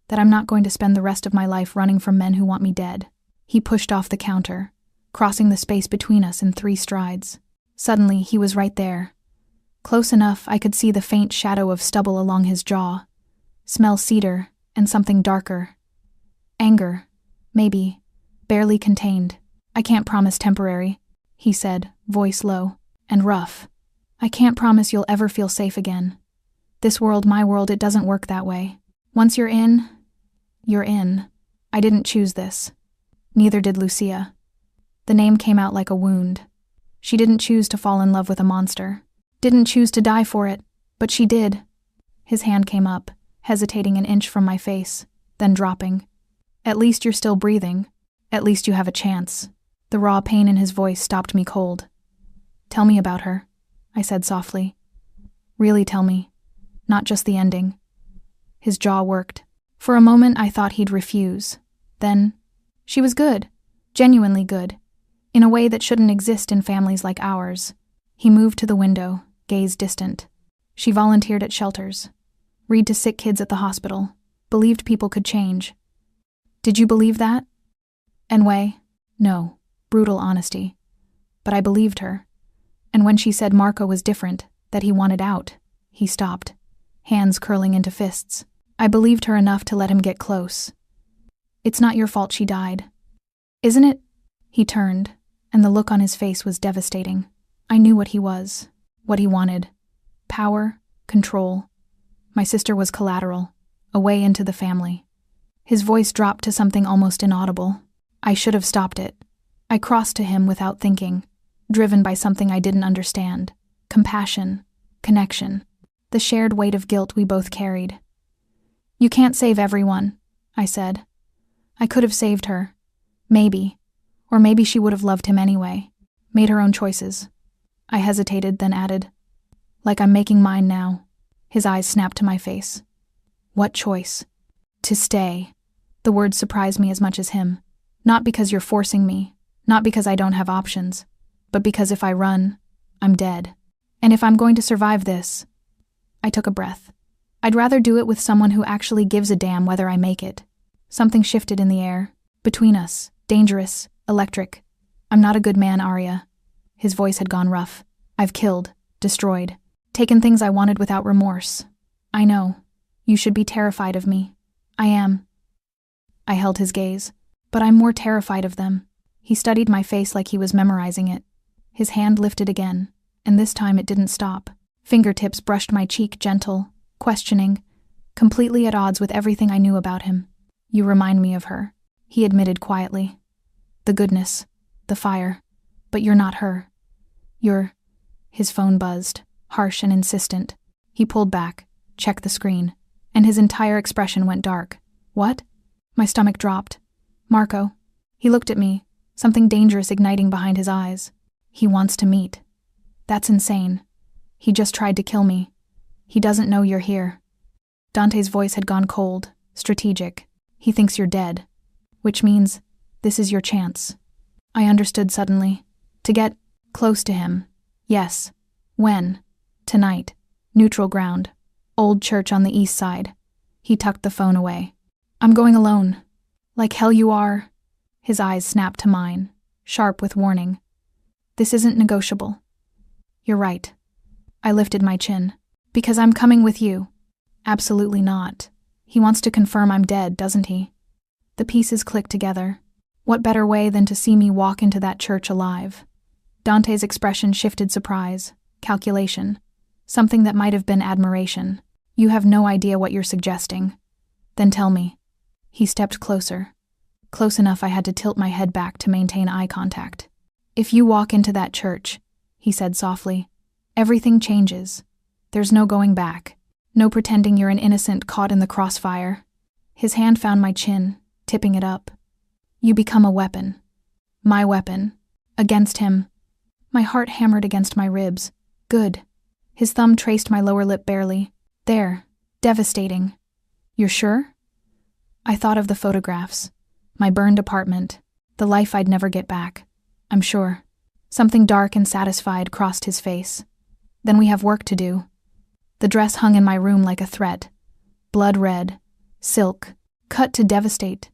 That I'm not going to spend the rest of my life running from men who want me dead." He pushed off the counter, crossing the space between us in 3 strides. Suddenly, he was right there. Close enough I could see the faint shadow of stubble along his jaw. Smell cedar and something darker. Anger. Maybe. Barely contained. "I can't promise temporary," he said, voice low and rough. "I can't promise you'll ever feel safe again. This world, my world, it doesn't work that way. Once you're in, you're in. I didn't choose this. Neither did Lucia." The name came out like a wound. She didn't choose to fall in love with a monster. Didn't choose to die for it, but she did. His hand came up, hesitating an inch from my face, then dropping. "At least you're still breathing. At least you have a chance." The raw pain in his voice stopped me cold. "Tell me about her," I said softly. "Really tell me. Not just the ending." His jaw worked. For a moment I thought he'd refuse. Then, "She was good. Genuinely good. In a way that shouldn't exist in families like ours." He moved to the window, gaze distant. "She volunteered at shelters. Read to sick kids at the hospital. Believed people could change." "Did you believe that?" "Enway, no. Brutal honesty. But I believed her. And when she said Marco was different, that he wanted out," he stopped, hands curling into fists. "I believed her enough to let him get close. It's not your fault she died. Isn't it?" He turned, and the look on his face was devastating. I knew what he was, what he wanted. Power, control. My sister was collateral, a way into the family. His voice dropped to something almost inaudible. I should have stopped it. I crossed to him without thinking, driven by something I didn't understand. Compassion, connection, the shared weight of guilt we both carried. "You can't save everyone," I said. "I could have saved her. Maybe. Or maybe she would have loved him anyway. Made her own choices." I hesitated, then added, "Like I'm making mine now." His eyes snapped to my face. "What choice?" "To stay." The word surprised me as much as him. "Not because you're forcing me, not because I don't have options, but because if I run, I'm dead. And if I'm going to survive this..." I took a breath. "I'd rather do it with someone who actually gives a damn whether I make it." Something shifted in the air. Between us. Dangerous. Electric. "I'm not a good man, Arya." His voice had gone rough. "I've killed. Destroyed. Taken things I wanted without remorse. I know. You should be terrified of me. I am." I held his gaze. "But I'm more terrified of them." He studied my face like he was memorizing it. His hand lifted again, and this time it didn't stop. Fingertips brushed my cheek, gentle, questioning, completely at odds with everything I knew about him. "You remind me of her," he admitted quietly. "The goodness, The fire. But you're not her. You're... His phone buzzed, harsh and insistent. He pulled back, checked the screen, and his entire expression went dark. What? My stomach dropped. Marco. He looked at me, something dangerous igniting behind his eyes. He wants to meet. That's insane. He just tried to kill me. He doesn't know you're here. Dante's voice had gone cold, strategic. He thinks you're dead. Which means, this is your chance. I understood suddenly. To get close to him. Yes. When? Tonight. Neutral ground. Old church on the east side. He tucked the phone away. I'm going alone. Like hell you are. His eyes snapped to mine, sharp with warning. This isn't negotiable. You're right. I lifted my chin. Because I'm coming with you. Absolutely not. He wants to confirm I'm dead, doesn't he? The pieces clicked together. What better way than to see me walk into that church alive? Dante's expression shifted surprise, calculation, something that might have been admiration. You have no idea what you're suggesting. Then tell me. He stepped closer. Close enough I had to tilt my head back to maintain eye contact. If you walk into that church, he said softly, everything changes. There's no going back. No pretending you're an innocent caught in the crossfire. His hand found my chin, tipping it up. You become a weapon. My weapon. Against him. My heart hammered against my ribs. Good. His thumb traced my lower lip barely. There. Devastating. You're sure? I thought of the photographs. My burned apartment. The life I'd never get back. I'm sure. Something dark and satisfied crossed his face. Then we have work to do. The dress hung in my room like a threat. Blood red. Silk. Cut to devastate.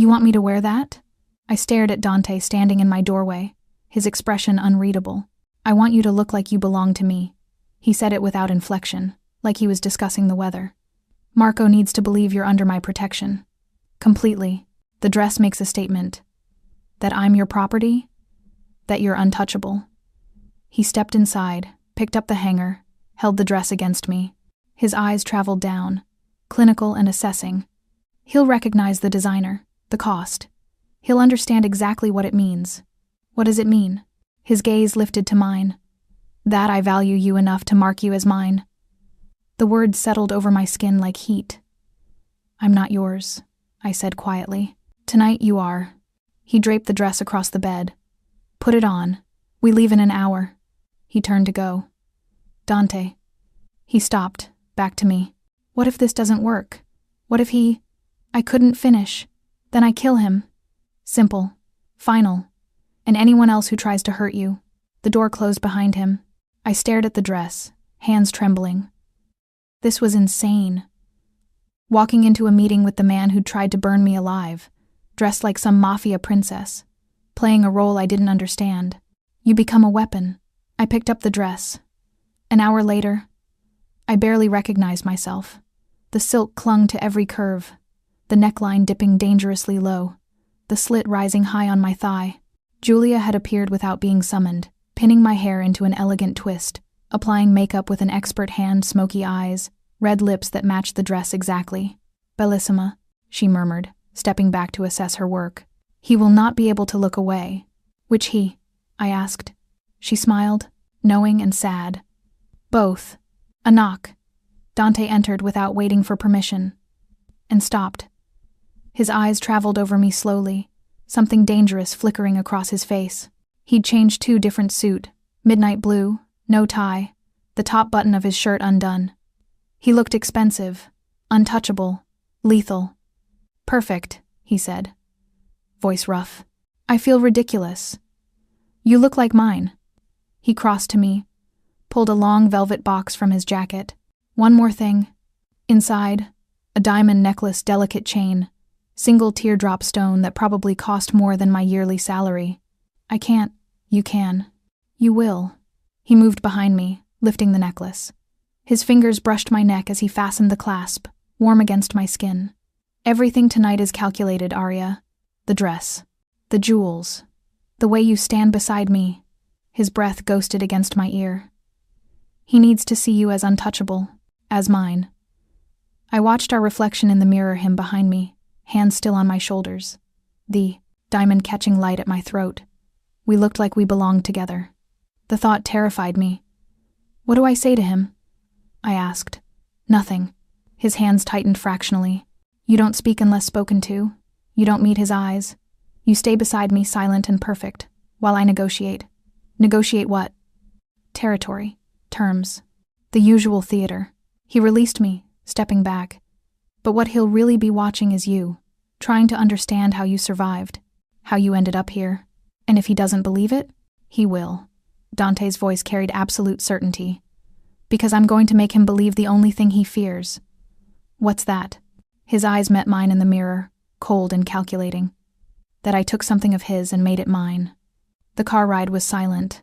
You want me to wear that? I stared at Dante standing in my doorway, his expression unreadable. I want you to look like you belong to me. He said it without inflection, like he was discussing the weather. Marco needs to believe you're under my protection. Completely. The dress makes a statement. That I'm your property? That you're untouchable. He stepped inside, picked up the hanger, held the dress against me. His eyes traveled down, clinical and assessing. He'll recognize the designer, the cost. He'll understand exactly what it means. What does it mean? His gaze lifted to mine. That I value you enough to mark you as mine. The words settled over my skin like heat. I'm not yours, I said quietly. Tonight you are. He draped the dress across the bed. Put it on. We leave in an hour. He turned to go. Dante. He stopped, back to me. What if this doesn't work? What if he... I couldn't finish. Then I kill him. Simple. Final. And anyone else who tries to hurt you. The door closed behind him. I stared at the dress, hands trembling. This was insane. Walking into a meeting with the man who'd tried to burn me alive, dressed like some Mafia princess, playing a role I didn't understand. You become a weapon. I picked up the dress. An hour later, I barely recognized myself. The silk clung to every curve, the neckline dipping dangerously low, the slit rising high on my thigh. Julia had appeared without being summoned, pinning my hair into an elegant twist, applying makeup with an expert hand, smoky eyes, red lips that matched the dress exactly. Bellissima, she murmured, stepping back to assess her work. He will not be able to look away. Which he? I asked. She smiled, knowing and sad. Both. A knock. Dante entered without waiting for permission. And stopped. His eyes traveled over me slowly, something dangerous flickering across his face. He'd changed to different suit, midnight blue, no tie, the top button of his shirt undone. He looked expensive, untouchable, lethal. Perfect, he said. Voice rough. I feel ridiculous. You look like mine. He crossed to me, pulled a long velvet box from his jacket. One more thing. Inside, a diamond necklace, delicate chain, single teardrop stone that probably cost more than my yearly salary. I can't. You can. You will. He moved behind me, lifting the necklace. His fingers brushed my neck as he fastened the clasp, warm against my skin. Everything tonight is calculated, Arya. The dress. The jewels. The way you stand beside me. His breath ghosted against my ear. He needs to see you as untouchable, as mine. I watched our reflection in the mirror, him behind me, hands still on my shoulders. The diamond catching light at my throat. We looked like we belonged together. The thought terrified me. "What do I say to him?" I asked. "Nothing." His hands tightened fractionally. "You don't speak unless spoken to. You don't meet his eyes. You stay beside me silent and perfect, while I negotiate." "Negotiate what?" "Territory. Terms. The usual theater." He released me, stepping back. "But what he'll really be watching is you, trying to understand how you survived, how you ended up here. And if he doesn't believe it, he will." Dante's voice carried absolute certainty. "Because I'm going to make him believe the only thing he fears." "What's that?" His eyes met mine in the mirror, cold and calculating. "That I took something of his and made it mine." The car ride was silent.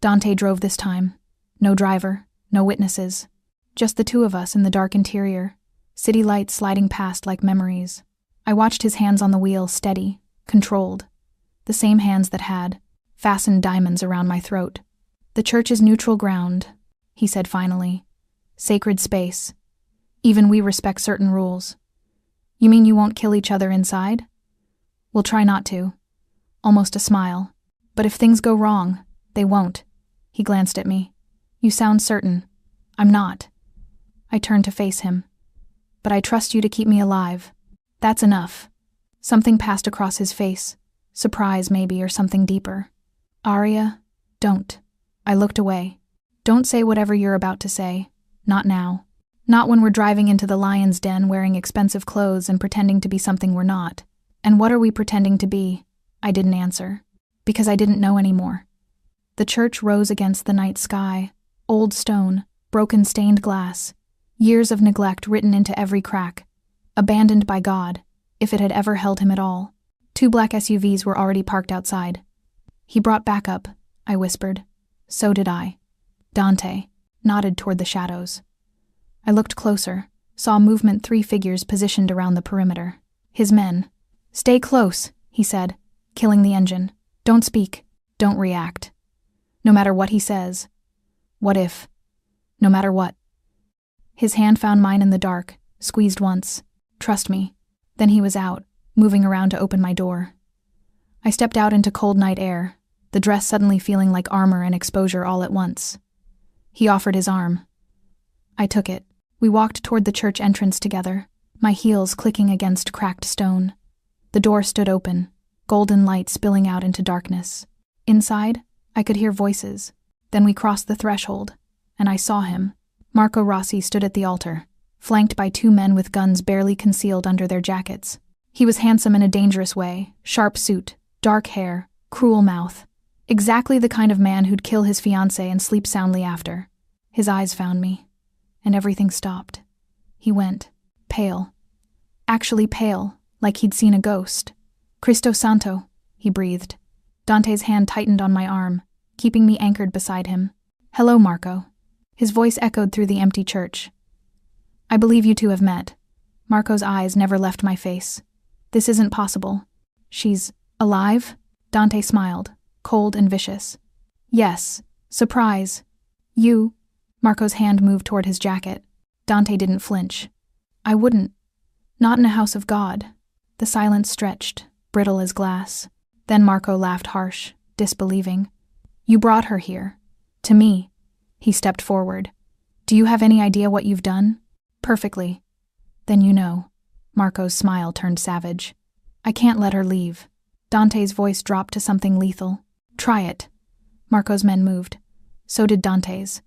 Dante drove this time. No driver, no witnesses. Just the two of us in the dark interior, city lights sliding past like memories. I watched his hands on the wheel, steady, controlled. The same hands that had fastened diamonds around my throat. "The church is neutral ground," he said finally. "Sacred space. Even we respect certain rules." "You mean you won't kill each other inside?" "We'll try not to." Almost a smile. "But if things go wrong, they won't." He glanced at me. "You sound certain." "I'm not." I turned to face him. "But I trust you to keep me alive." "That's enough." Something passed across his face. Surprise, maybe, or something deeper. "Aria, don't." I looked away. "Don't say whatever you're about to say. Not now. Not when we're driving into the lion's den wearing expensive clothes and pretending to be something we're not." "And what are we pretending to be?" I didn't answer. Because I didn't know anymore. The church rose against the night sky. Old stone, broken stained glass. Years of neglect written into every crack. Abandoned by God, if it had ever held him at all. 2 black SUVs were already parked outside. "He brought backup," I whispered. "So did I." Dante nodded toward the shadows. I looked closer, saw movement, 3 figures positioned around the perimeter. His men. "Stay close," he said, killing the engine. "Don't speak. Don't react. No matter what he says. What if? No matter what." His hand found mine in the dark, squeezed once. "Trust me." Then he was out, moving around to open my door. I stepped out into cold night air, the dress suddenly feeling like armor and exposure all at once. He offered his arm. I took it. We walked toward the church entrance together, my heels clicking against cracked stone. The door stood open, golden light spilling out into darkness. Inside, I could hear voices. Then we crossed the threshold, and I saw him. Marco Rossi stood at the altar, flanked by 2 men with guns barely concealed under their jackets. He was handsome in a dangerous way, sharp suit, dark hair, cruel mouth. Exactly the kind of man who'd kill his fiancée and sleep soundly after. His eyes found me, and everything stopped. He went, pale. Actually pale, like he'd seen a ghost. "Cristo Santo," he breathed. Dante's hand tightened on my arm, keeping me anchored beside him. "Hello, Marco." His voice echoed through the empty church. "I believe you two have met." Marco's eyes never left my face. "This isn't possible." "She's alive?" Dante smiled, cold and vicious. "Yes. Surprise." "You?" Marco's hand moved toward his jacket. Dante didn't flinch. "I wouldn't. Not in a house of God." The silence stretched, brittle as glass. Then Marco laughed harsh, disbelieving. "You brought her here. To me." He stepped forward. "Do you have any idea what you've done?" "Perfectly." "Then you know." Marco's smile turned savage. "I can't let her leave." Dante's voice dropped to something lethal. "Try it." Marco's men moved. So did Dante's.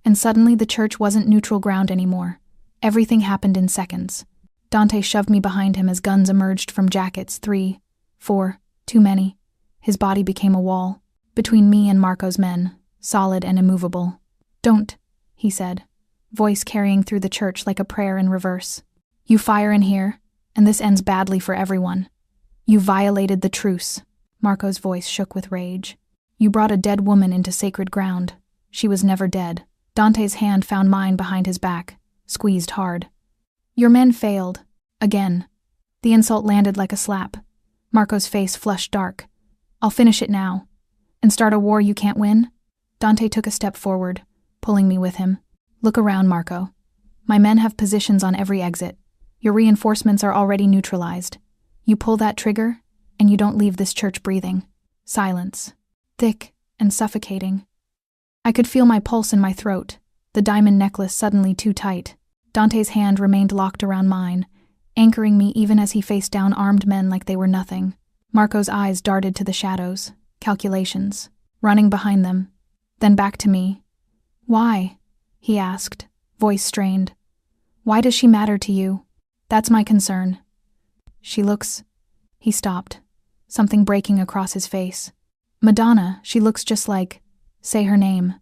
And suddenly the church wasn't neutral ground anymore. Everything happened in seconds. Dante shoved me behind him as guns emerged from jackets. 3, 4, too many. His body became a wall, between me and Marco's men, solid and immovable. "Don't," he said, voice carrying through the church like a prayer in reverse. "You fire in here, and this ends badly for everyone. You violated the truce." Marco's voice shook with rage. "You brought a dead woman into sacred ground. She was never dead." Dante's hand found mine behind his back, squeezed hard. "Your men failed. Again." The insult landed like a slap. Marco's face flushed dark. "I'll finish it now. And start a war you can't win?" Dante took a step forward, pulling me with him. "Look around, Marco. My men have positions on every exit. Your reinforcements are already neutralized. You pull that trigger, and you don't leave this church breathing." Silence. Thick and suffocating. I could feel my pulse in my throat, the diamond necklace suddenly too tight. Dante's hand remained locked around mine, anchoring me even as he faced down armed men like they were nothing. Marco's eyes darted to the shadows, calculations, running behind them, then back to me. "Why?" he asked, voice strained. "Why does she matter to you? That's my concern." "She looks—" He stopped, something breaking across his face. "Madonna, she looks just like—" "Say her name."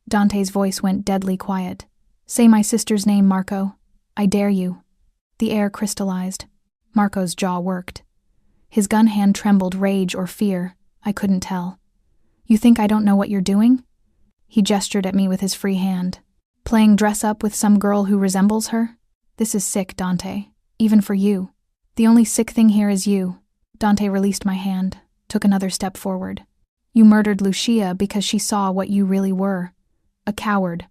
Dante's voice went deadly quiet. "Say my sister's name, Marco. I dare you." The air crystallized. Marco's jaw worked. His gun hand trembled, rage or fear. I couldn't tell. "You think I don't know what you're doing?" He gestured at me with his free hand. "Playing dress-up with some girl who resembles her? This is sick, Dante. Even for you. The only sick thing here is you." Dante released my hand, took another step forward. "You murdered Lucia because she saw what you really were. A coward.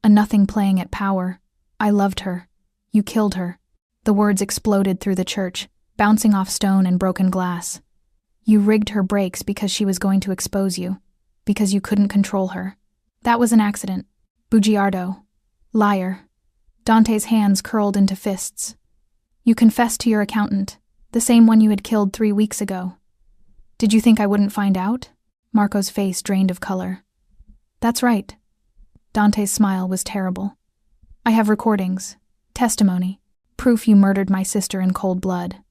A nothing playing at power. I loved her. You killed her." The words exploded through the church, bouncing off stone and broken glass. "You rigged her brakes because she was going to expose you, because you couldn't control her. That was an accident. Bugiardo. Liar." Dante's hands curled into fists. "You confessed to your accountant, the same one you had killed 3 weeks ago. Did you think I wouldn't find out?" Marco's face drained of color. "That's right." Dante's smile was terrible. "I have recordings, testimony, proof you murdered my sister in cold blood."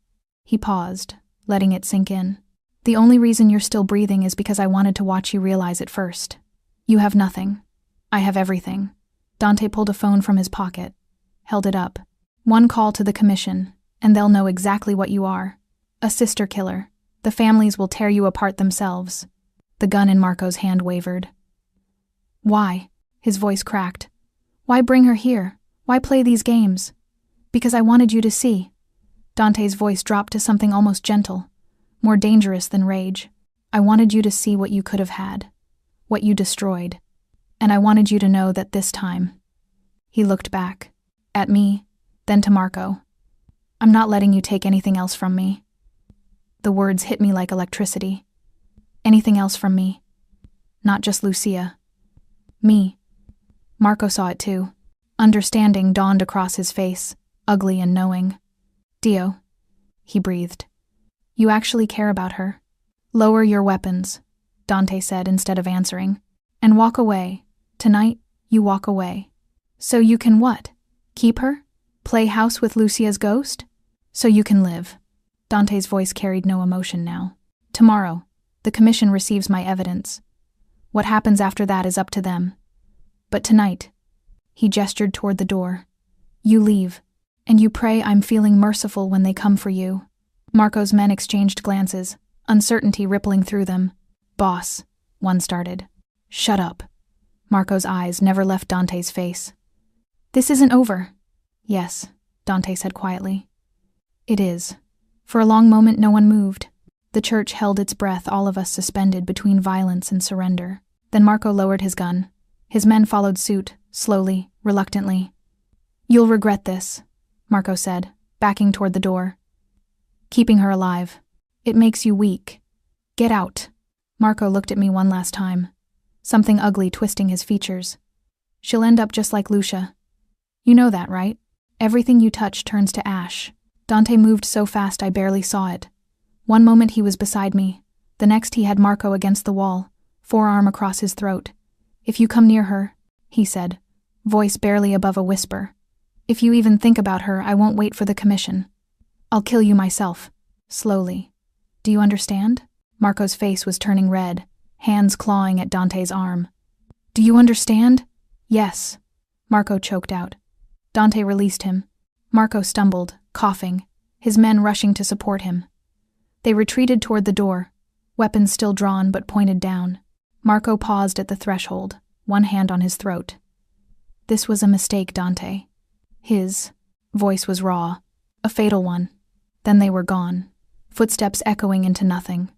He paused, letting it sink in. "The only reason you're still breathing is because I wanted to watch you realize it first. You have nothing. I have everything." Dante pulled a phone from his pocket, held it up. "One call to the commission, and they'll know exactly what you are. A sister killer. The families will tear you apart themselves." The gun in Marco's hand wavered. "Why?" His voice cracked. "Why bring her here? Why play these games?" "Because I wanted you to see." Dante's voice dropped to something almost gentle, more dangerous than rage. "I wanted you to see what you could have had, what you destroyed. And I wanted you to know that this time—" He looked back, at me, then to Marco. "I'm not letting you take anything else from me." The words hit me like electricity. Anything else from me. Not just Lucia. Me. Marco saw it too. Understanding dawned across his face, ugly and knowing. "Dio," he breathed. "You actually care about her. Lower your weapons," Dante said instead of answering. "And walk away. Tonight, you walk away. So you can what? Keep her? Play house with Lucia's ghost? So you can live." Dante's voice carried no emotion now. "Tomorrow, the commission receives my evidence. What happens after that is up to them. But tonight," he gestured toward the door, "you leave, and you pray I'm feeling merciful when they come for you." Marco's men exchanged glances, uncertainty rippling through them. "Boss," one started. "Shut up." Marco's eyes never left Dante's face. "This isn't over." "Yes," Dante said quietly. "It is." For a long moment no one moved. The church held its breath, all of us suspended between violence and surrender. Then Marco lowered his gun. His men followed suit, slowly, reluctantly. "You'll regret this," Marco said, backing toward the door. "Keeping her alive. It makes you weak. Get out." Marco looked at me one last time, something ugly twisting his features. "She'll end up just like Lucia. You know that, right? Everything you touch turns to ash." Dante moved so fast I barely saw it. One moment he was beside me, the next he had Marco against the wall, forearm across his throat. "If you come near her," he said, voice barely above a whisper, "if you even think about her, I won't wait for the commission. I'll kill you myself, slowly. Do you understand?" Marco's face was turning red, hands clawing at Dante's arm. "Do you understand?" "Yes," Marco choked out. Dante released him. Marco stumbled, coughing, his men rushing to support him. They retreated toward the door, weapons still drawn but pointed down. Marco paused at the threshold, one hand on his throat. "This was a mistake, Dante." His voice was raw, a fatal one. Then they were gone, footsteps echoing into nothing.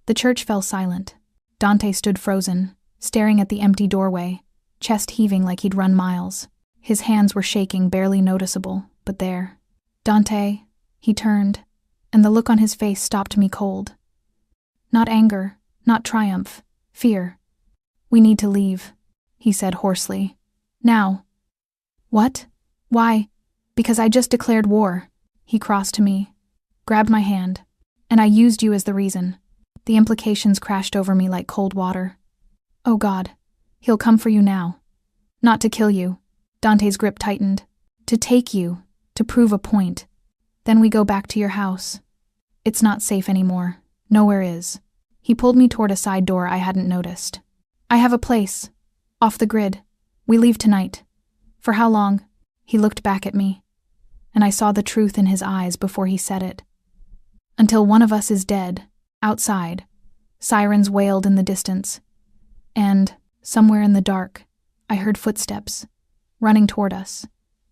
The church fell silent. Dante stood frozen, staring at the empty doorway, chest heaving like he'd run miles. His hands were shaking, barely noticeable, but there. "Dante," he turned, and the look on his face stopped me cold. Not anger, Not triumph. Fear. We need to leave, he said hoarsely. Now. What? Why? Because I just declared war. He crossed to me, grabbed my hand, and I used you as the reason. The implications crashed over me like cold water. Oh God, he'll come for you now. Not to kill you. Dante's grip tightened. To take you, to prove a point. Then we go back to your house. It's not safe anymore. Nowhere is. He pulled me toward a side door I hadn't noticed. I have a place. Off the grid. We leave tonight. For how long? He looked back at me, and I saw the truth in his eyes before he said it. Until one of us is dead, outside. Sirens wailed in the distance. And, somewhere in the dark, I heard footsteps, running toward us.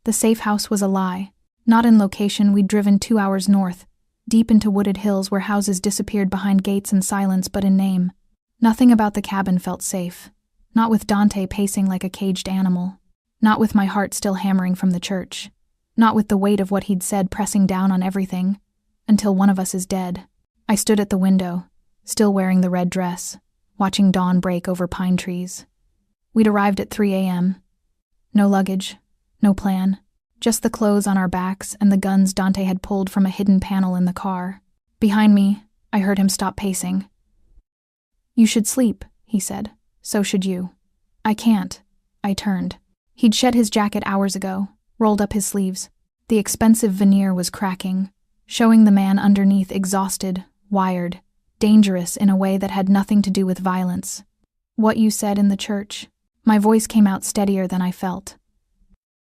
The safe house was a lie. Not in location. We'd driven 2 hours north, deep into wooded hills where houses disappeared behind gates and silence, but in name. Nothing about the cabin felt safe. Not with Dante pacing like a caged animal. Not with my heart still hammering from the church. Not with the weight of what he'd said pressing down on everything. Until one of us is dead. I stood at the window, still wearing the red dress, watching dawn break over pine trees. We'd arrived at 3 a.m. No luggage, no plan. Just the clothes on our backs and the guns Dante had pulled from a hidden panel in the car. Behind me, I heard him stop pacing. You should sleep, he said. So should you. I can't. I turned. He'd shed his jacket hours ago, rolled up his sleeves. The expensive veneer was cracking, showing the man underneath exhausted, wired, dangerous in a way that had nothing to do with violence. What you said in the church. My voice came out steadier than I felt.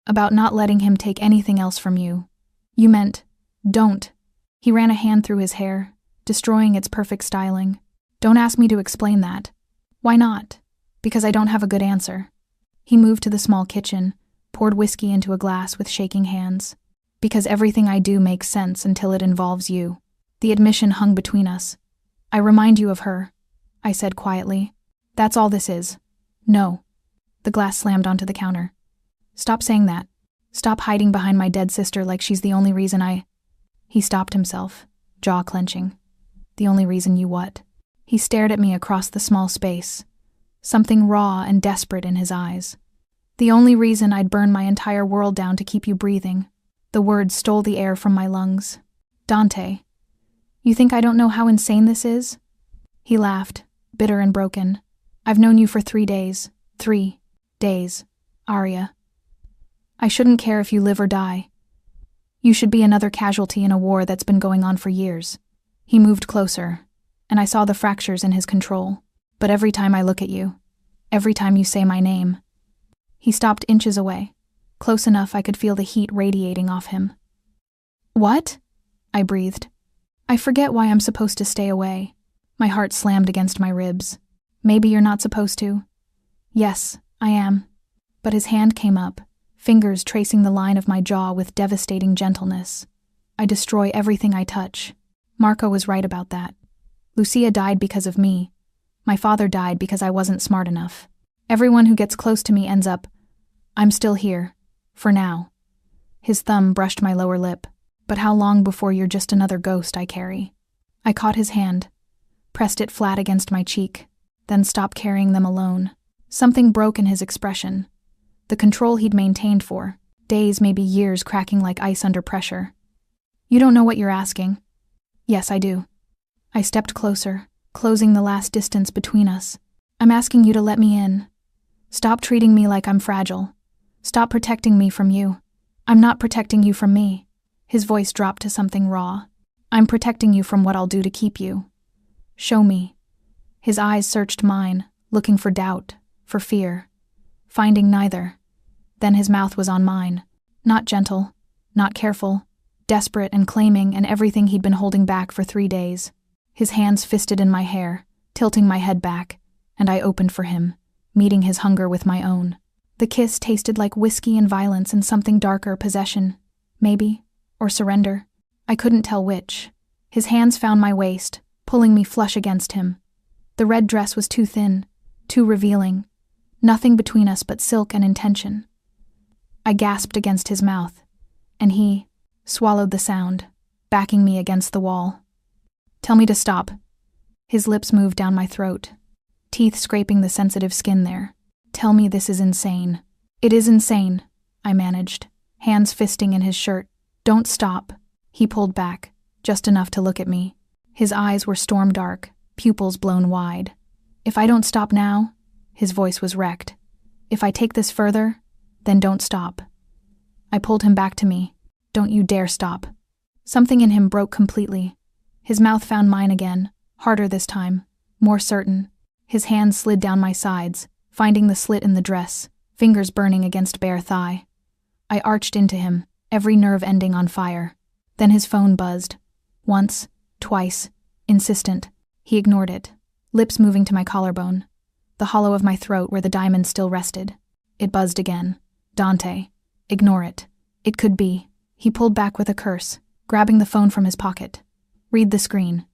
About not letting him take anything else from you. You meant, don't. He ran a hand through his hair, destroying its perfect styling. Don't ask me to explain that. Why not? Because I don't have a good answer. He moved to the small kitchen, poured whiskey into a glass with shaking hands. Because everything I do makes sense until it involves you. The admission hung between us. I remind you of her, I said quietly. That's all this is. No. The glass slammed onto the counter. Stop saying that. Stop hiding behind my dead sister like she's the only reason I... He stopped himself, jaw clenching. The only reason you what? He stared at me across the small space, something raw and desperate in his eyes. The only reason I'd burn my entire world down to keep you breathing. The words stole the air from my lungs. Dante, you think I don't know how insane this is? He laughed, bitter and broken. I've known you for 3 days. 3 days, Arya. I shouldn't care if you live or die. You should be another casualty in a war that's been going on for years. He moved closer, and I saw the fractures in his control. But every time I look at you, every time you say my name... He stopped inches away, close enough I could feel the heat radiating off him. What? I breathed. I forget why I'm supposed to stay away. My heart slammed against my ribs. Maybe you're not supposed to. Yes, I am. But his hand came up, fingers tracing the line of my jaw with devastating gentleness. I destroy everything I touch. Marco was right about that. Lucia died because of me. My father died because I wasn't smart enough. Everyone who gets close to me ends up, I'm still here. For now. His thumb brushed my lower lip. But how long before you're just another ghost I carry? I caught his hand, pressed it flat against my cheek, then stopped carrying them alone. Something broke in his expression. The control he'd maintained for days, maybe years, cracking like ice under pressure. You don't know what you're asking. Yes, I do. I stepped closer, closing the last distance between us. I'm asking you to let me in. Stop treating me like I'm fragile. Stop protecting me from you. I'm not protecting you from me. His voice dropped to something raw. I'm protecting you from what I'll do to keep you. Show me. His eyes searched mine, looking for doubt, for fear. Finding neither. Then his mouth was on mine. Not gentle, not careful, desperate and claiming, and everything he'd been holding back for 3 days. His hands fisted in my hair, tilting my head back, and I opened for him, meeting his hunger with my own. The kiss tasted like whiskey and violence and something darker, possession, maybe, or surrender. I couldn't tell which. His hands found my waist, pulling me flush against him. The red dress was too thin, too revealing. Nothing between us but silk and intention. I gasped against his mouth, and he swallowed the sound, backing me against the wall. Tell me to stop. His lips moved down my throat, teeth scraping the sensitive skin there. Tell me this is insane. It is insane, I managed, hands fisting in his shirt. Don't stop. He pulled back, just enough to look at me. His eyes were storm dark, pupils blown wide. If I don't stop now, his voice was wrecked. If I take this further, then don't stop. I pulled him back to me. Don't you dare stop. Something in him broke completely. His mouth found mine again, harder this time, more certain. His hands slid down my sides, finding the slit in the dress, fingers burning against bare thigh. I arched into him, every nerve ending on fire. Then his phone buzzed. Once, twice, insistent. He ignored it, lips moving to my collarbone, the hollow of my throat where the diamond still rested. It buzzed again. Dante. Ignore it. It could be. He pulled back with a curse, grabbing the phone from his pocket. Read the screen.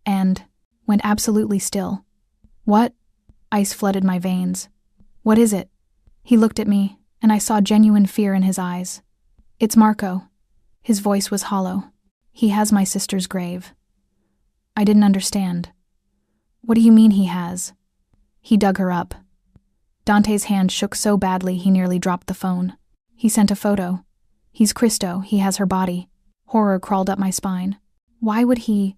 And went absolutely still. What? Ice flooded my veins. What is it? He looked at me, and I saw genuine fear in his eyes. It's Marco. His voice was hollow. He has my sister's grave. I didn't understand. What do you mean he has? He dug her up. Dante's hand shook so badly he nearly dropped the phone. He sent a photo. He's Cristo, he has her body. Horror crawled up my spine. Why would he?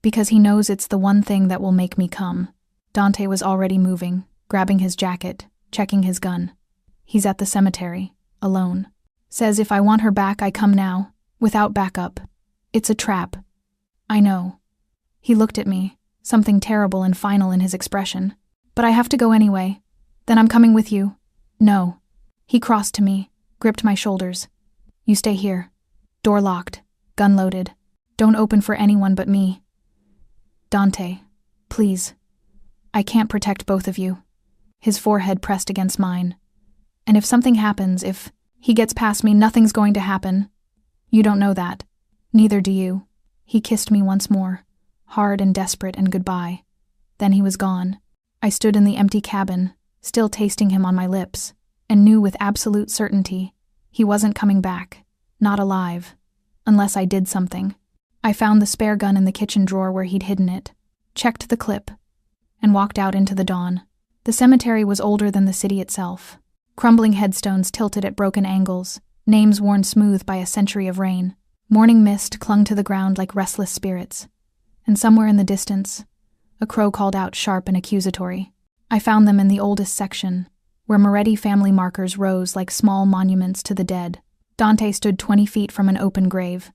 Because he knows it's the one thing that will make me come. Dante was already moving, grabbing his jacket, checking his gun. He's at the cemetery, alone. Says if I want her back, I come now, without backup. It's a trap. I know. He looked at me, something terrible and final in his expression. But I have to go anyway. Then I'm coming with you. No. He crossed to me, gripped my shoulders. You stay here. Door locked, gun loaded. Don't open for anyone but me. Dante, please. I can't protect both of you. His forehead pressed against mine. And if something happens, if he gets past me, nothing's going to happen. You don't know that. Neither do you. He kissed me once more, hard and desperate and goodbye. Then he was gone. I stood in the empty cabin, still tasting him on my lips, and knew with absolute certainty he wasn't coming back, not alive, unless I did something. I found the spare gun in the kitchen drawer where he'd hidden it, checked the clip, and walked out into the dawn. The cemetery was older than the city itself. Crumbling headstones tilted at broken angles, names worn smooth by a century of rain. Morning mist clung to the ground like restless spirits. And somewhere in the distance, a crow called out sharp and accusatory. I found them in the oldest section, where Moretti family markers rose like small monuments to the dead. Dante stood 20 feet from an open grave,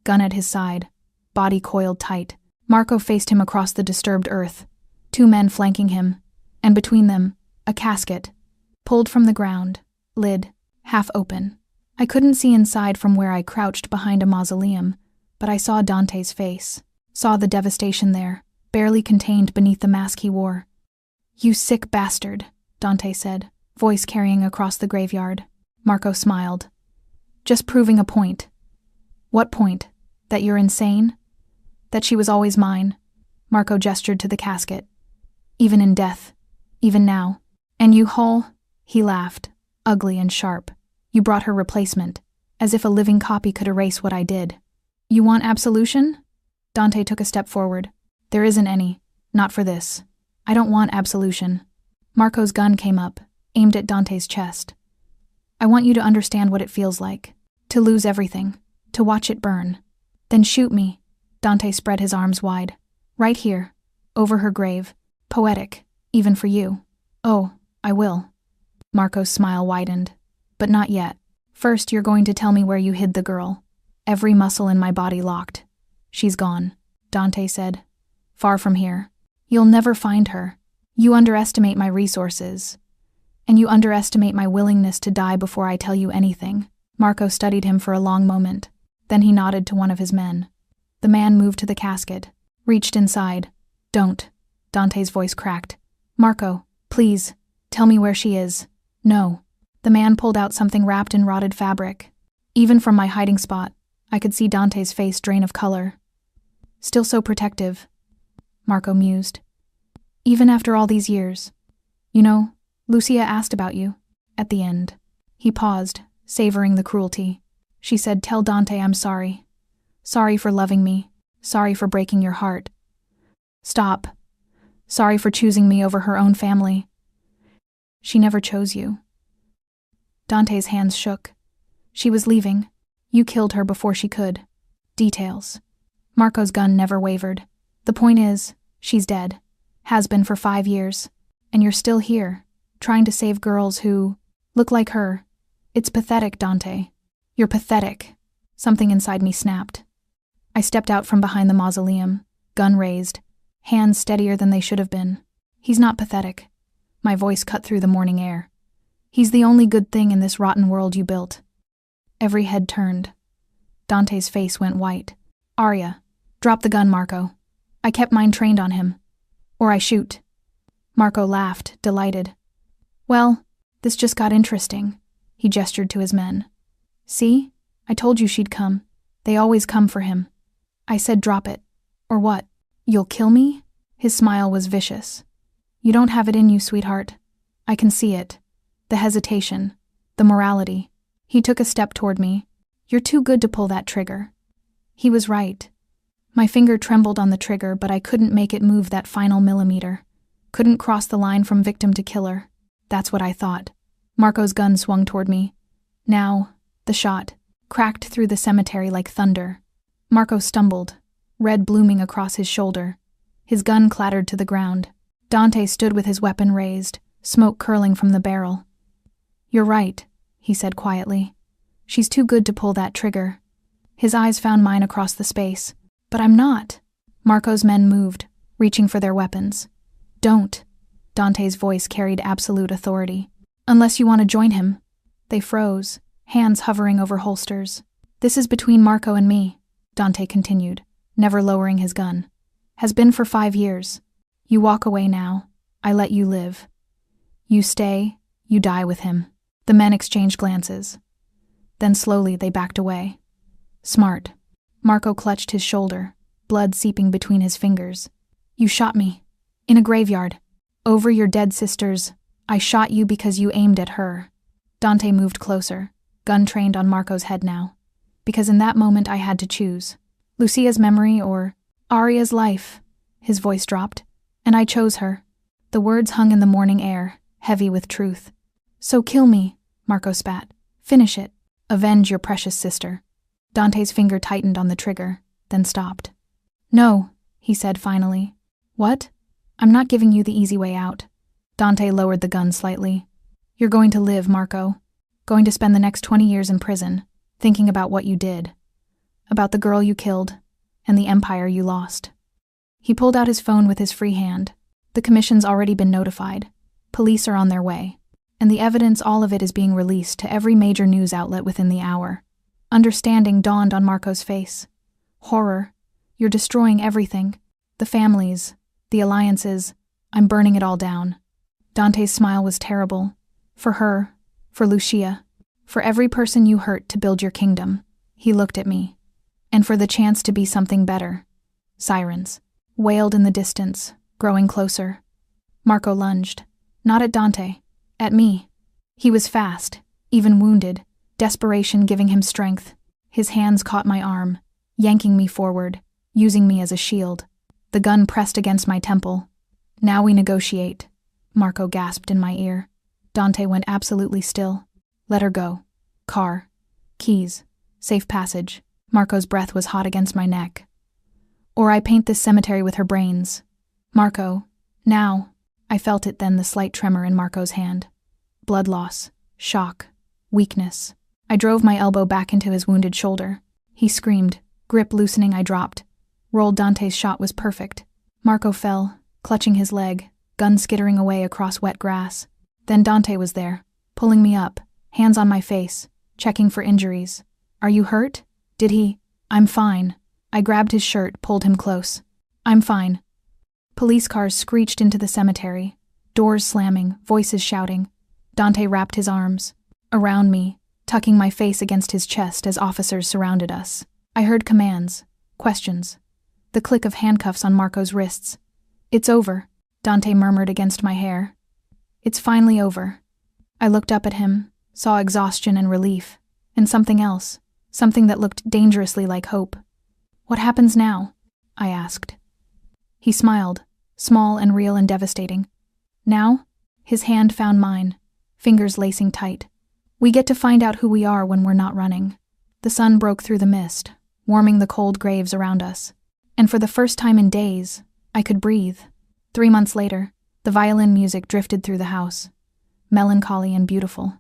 gun at his side, body coiled tight. Marco faced him across the disturbed earth, 2 men flanking him, and between them, a casket, pulled from the ground, lid, half open. I couldn't see inside from where I crouched behind a mausoleum, but I saw Dante's face, saw the devastation there, barely contained beneath the mask he wore. You sick bastard, Dante said, voice carrying across the graveyard. Marco smiled. Just proving a point. What point? That you're insane? That she was always mine? Marco gestured to the casket. Even in death. Even now. And you whole? He laughed, ugly and sharp. You brought her replacement, as if a living copy could erase what I did. You want absolution? Dante took a step forward. There isn't any. Not for this. I don't want absolution. Marco's gun came up, aimed at Dante's chest. I want you to understand what it feels like. To lose everything. To watch it burn. Then shoot me. Dante spread his arms wide. Right here. Over her grave. Poetic. Even for you. Oh, I will. Marco's smile widened. But not yet. First, you're going to tell me where you hid the girl. Every muscle in my body locked. She's gone, Dante said. Far from here. You'll never find her. You underestimate my resources. And you underestimate my willingness to die before I tell you anything. Marco studied him for a long moment. Then he nodded to one of his men. The man moved to the casket, reached inside. Don't. Dante's voice cracked. Marco, please, tell me where she is. No. The man pulled out something wrapped in rotted fabric. Even from my hiding spot, I could see Dante's face drain of color. Still so protective, Marco mused. Even after all these years. You know, Lucia asked about you. At the end. He paused, savoring the cruelty. She said, tell Dante I'm sorry. Sorry for loving me. Sorry for breaking your heart. Stop, Sorry for choosing me over her own family. She never chose you. Dante's hands shook. She was leaving. You killed her before she could. Details. Marco's gun never wavered. The point is, she's dead. Has been for 5 years. And you're still here, trying to save girls who look like her. It's pathetic, Dante. You're pathetic. Something inside me snapped. I stepped out from behind the mausoleum, gun raised, hands steadier than they should have been. He's not pathetic. My voice cut through the morning air. He's the only good thing in this rotten world you built. Every head turned. Dante's face went white. Arya, drop the gun, Marco. I kept mine trained on him. Or I shoot. Marco laughed, delighted. Well, this just got interesting. He gestured to his men. See? I told you she'd come. They always come for him. I said drop it. Or what? You'll kill me? His smile was vicious. You don't have it in you, sweetheart. I can see it. The hesitation. The morality. He took a step toward me. You're too good to pull that trigger. He was right. My finger trembled on the trigger, but I couldn't make it move that final millimeter. Couldn't cross the line from victim to killer. That's what I thought. Marco's gun swung toward me. Now, the shot. Cracked through the cemetery like thunder. Marco stumbled, red blooming across his shoulder. His gun clattered to the ground. Dante stood with his weapon raised, smoke curling from the barrel. You're right, he said quietly. She's too good to pull that trigger. His eyes found mine across the space. But I'm not. Marco's men moved, reaching for their weapons. Don't. Dante's voice carried absolute authority. Unless you want to join him. They froze, hands hovering over holsters. This is between Marco and me, Dante continued, never lowering his gun. Has been for 5 years. You walk away now. I let you live. You stay, you die with him. The men exchanged glances. Then slowly they backed away. Smart. Marco clutched his shoulder, blood seeping between his fingers. You shot me. In a graveyard. Over your dead sisters. I shot you because you aimed at her. Dante moved closer, gun trained on Marco's head now. Because in that moment I had to choose. Lucia's memory or Arya's life. His voice dropped. And I chose her. The words hung in the morning air, heavy with truth. So kill me, Marco spat. Finish it. Avenge your precious sister. Dante's finger tightened on the trigger, then stopped. No, he said finally. What? I'm not giving you the easy way out. Dante lowered the gun slightly. You're going to live, Marco. Going to spend the next 20 years in prison, thinking about what you did. About the girl you killed, and the empire you lost. He pulled out his phone with his free hand. The commission's already been notified. Police are on their way. And the evidence, all of it is being released to every major news outlet within the hour. Understanding dawned on Marco's face. Horror. You're destroying everything. The families, the alliances. I'm burning it all down. Dante's smile was terrible. For her, for Lucia, for every person you hurt to build your kingdom. He looked at me. And for the chance to be something better. Sirens. Wailed in the distance, growing closer. Marco lunged. Not at Dante. At me. He was fast, even wounded, desperation giving him strength. His hands caught my arm, yanking me forward, using me as a shield. The gun pressed against my temple. Now we negotiate. Marco gasped in my ear. Dante went absolutely still. Let her go. Car. Keys. Safe passage. Marco's breath was hot against my neck. Or I paint this cemetery with her brains. Marco. Now. I felt it then, the slight tremor in Marco's hand. Blood loss. Shock. Weakness. I drove my elbow back into his wounded shoulder. He screamed. Grip loosening, I dropped. Rolled. Dante's shot was perfect. Marco fell, clutching his leg, gun skittering away across wet grass. Then Dante was there, pulling me up, hands on my face, checking for injuries. Are you hurt? Did he? I'm fine. I grabbed his shirt, pulled him close. I'm fine. Police cars screeched into the cemetery, doors slamming, voices shouting. Dante wrapped his arms around me, tucking my face against his chest as officers surrounded us. I heard commands, questions, the click of handcuffs on Marco's wrists. It's over, Dante murmured against my hair. It's finally over. I looked up at him, saw exhaustion and relief, and something else, something that looked dangerously like hope. What happens now? I asked. He smiled, small and real and devastating. Now, his hand found mine, fingers lacing tight. We get to find out who we are when we're not running. The sun broke through the mist, warming the cold graves around us. And for the first time in days, I could breathe. 3 months later, the violin music drifted through the house, melancholy and beautiful.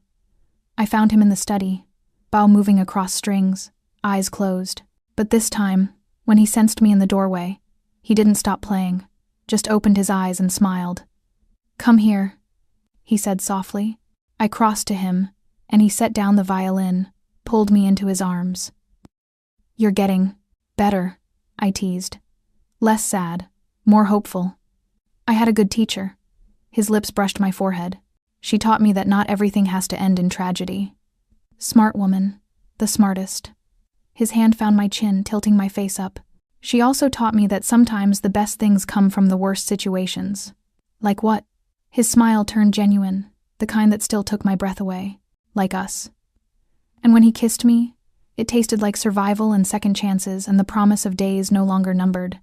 I found him in the study, bow moving across strings, eyes closed. But this time, when he sensed me in the doorway, he didn't stop playing, just opened his eyes and smiled. "Come here," he said softly. I crossed to him, and he set down the violin, pulled me into his arms. "You're getting better," I teased. Less sad, more hopeful. I had a good teacher. His lips brushed my forehead. She taught me that not everything has to end in tragedy. Smart woman, the smartest. His hand found my chin, tilting my face up. She also taught me that sometimes the best things come from the worst situations. Like what? His smile turned genuine, the kind that still took my breath away. Like us. And when he kissed me, it tasted like survival and second chances and the promise of days no longer numbered.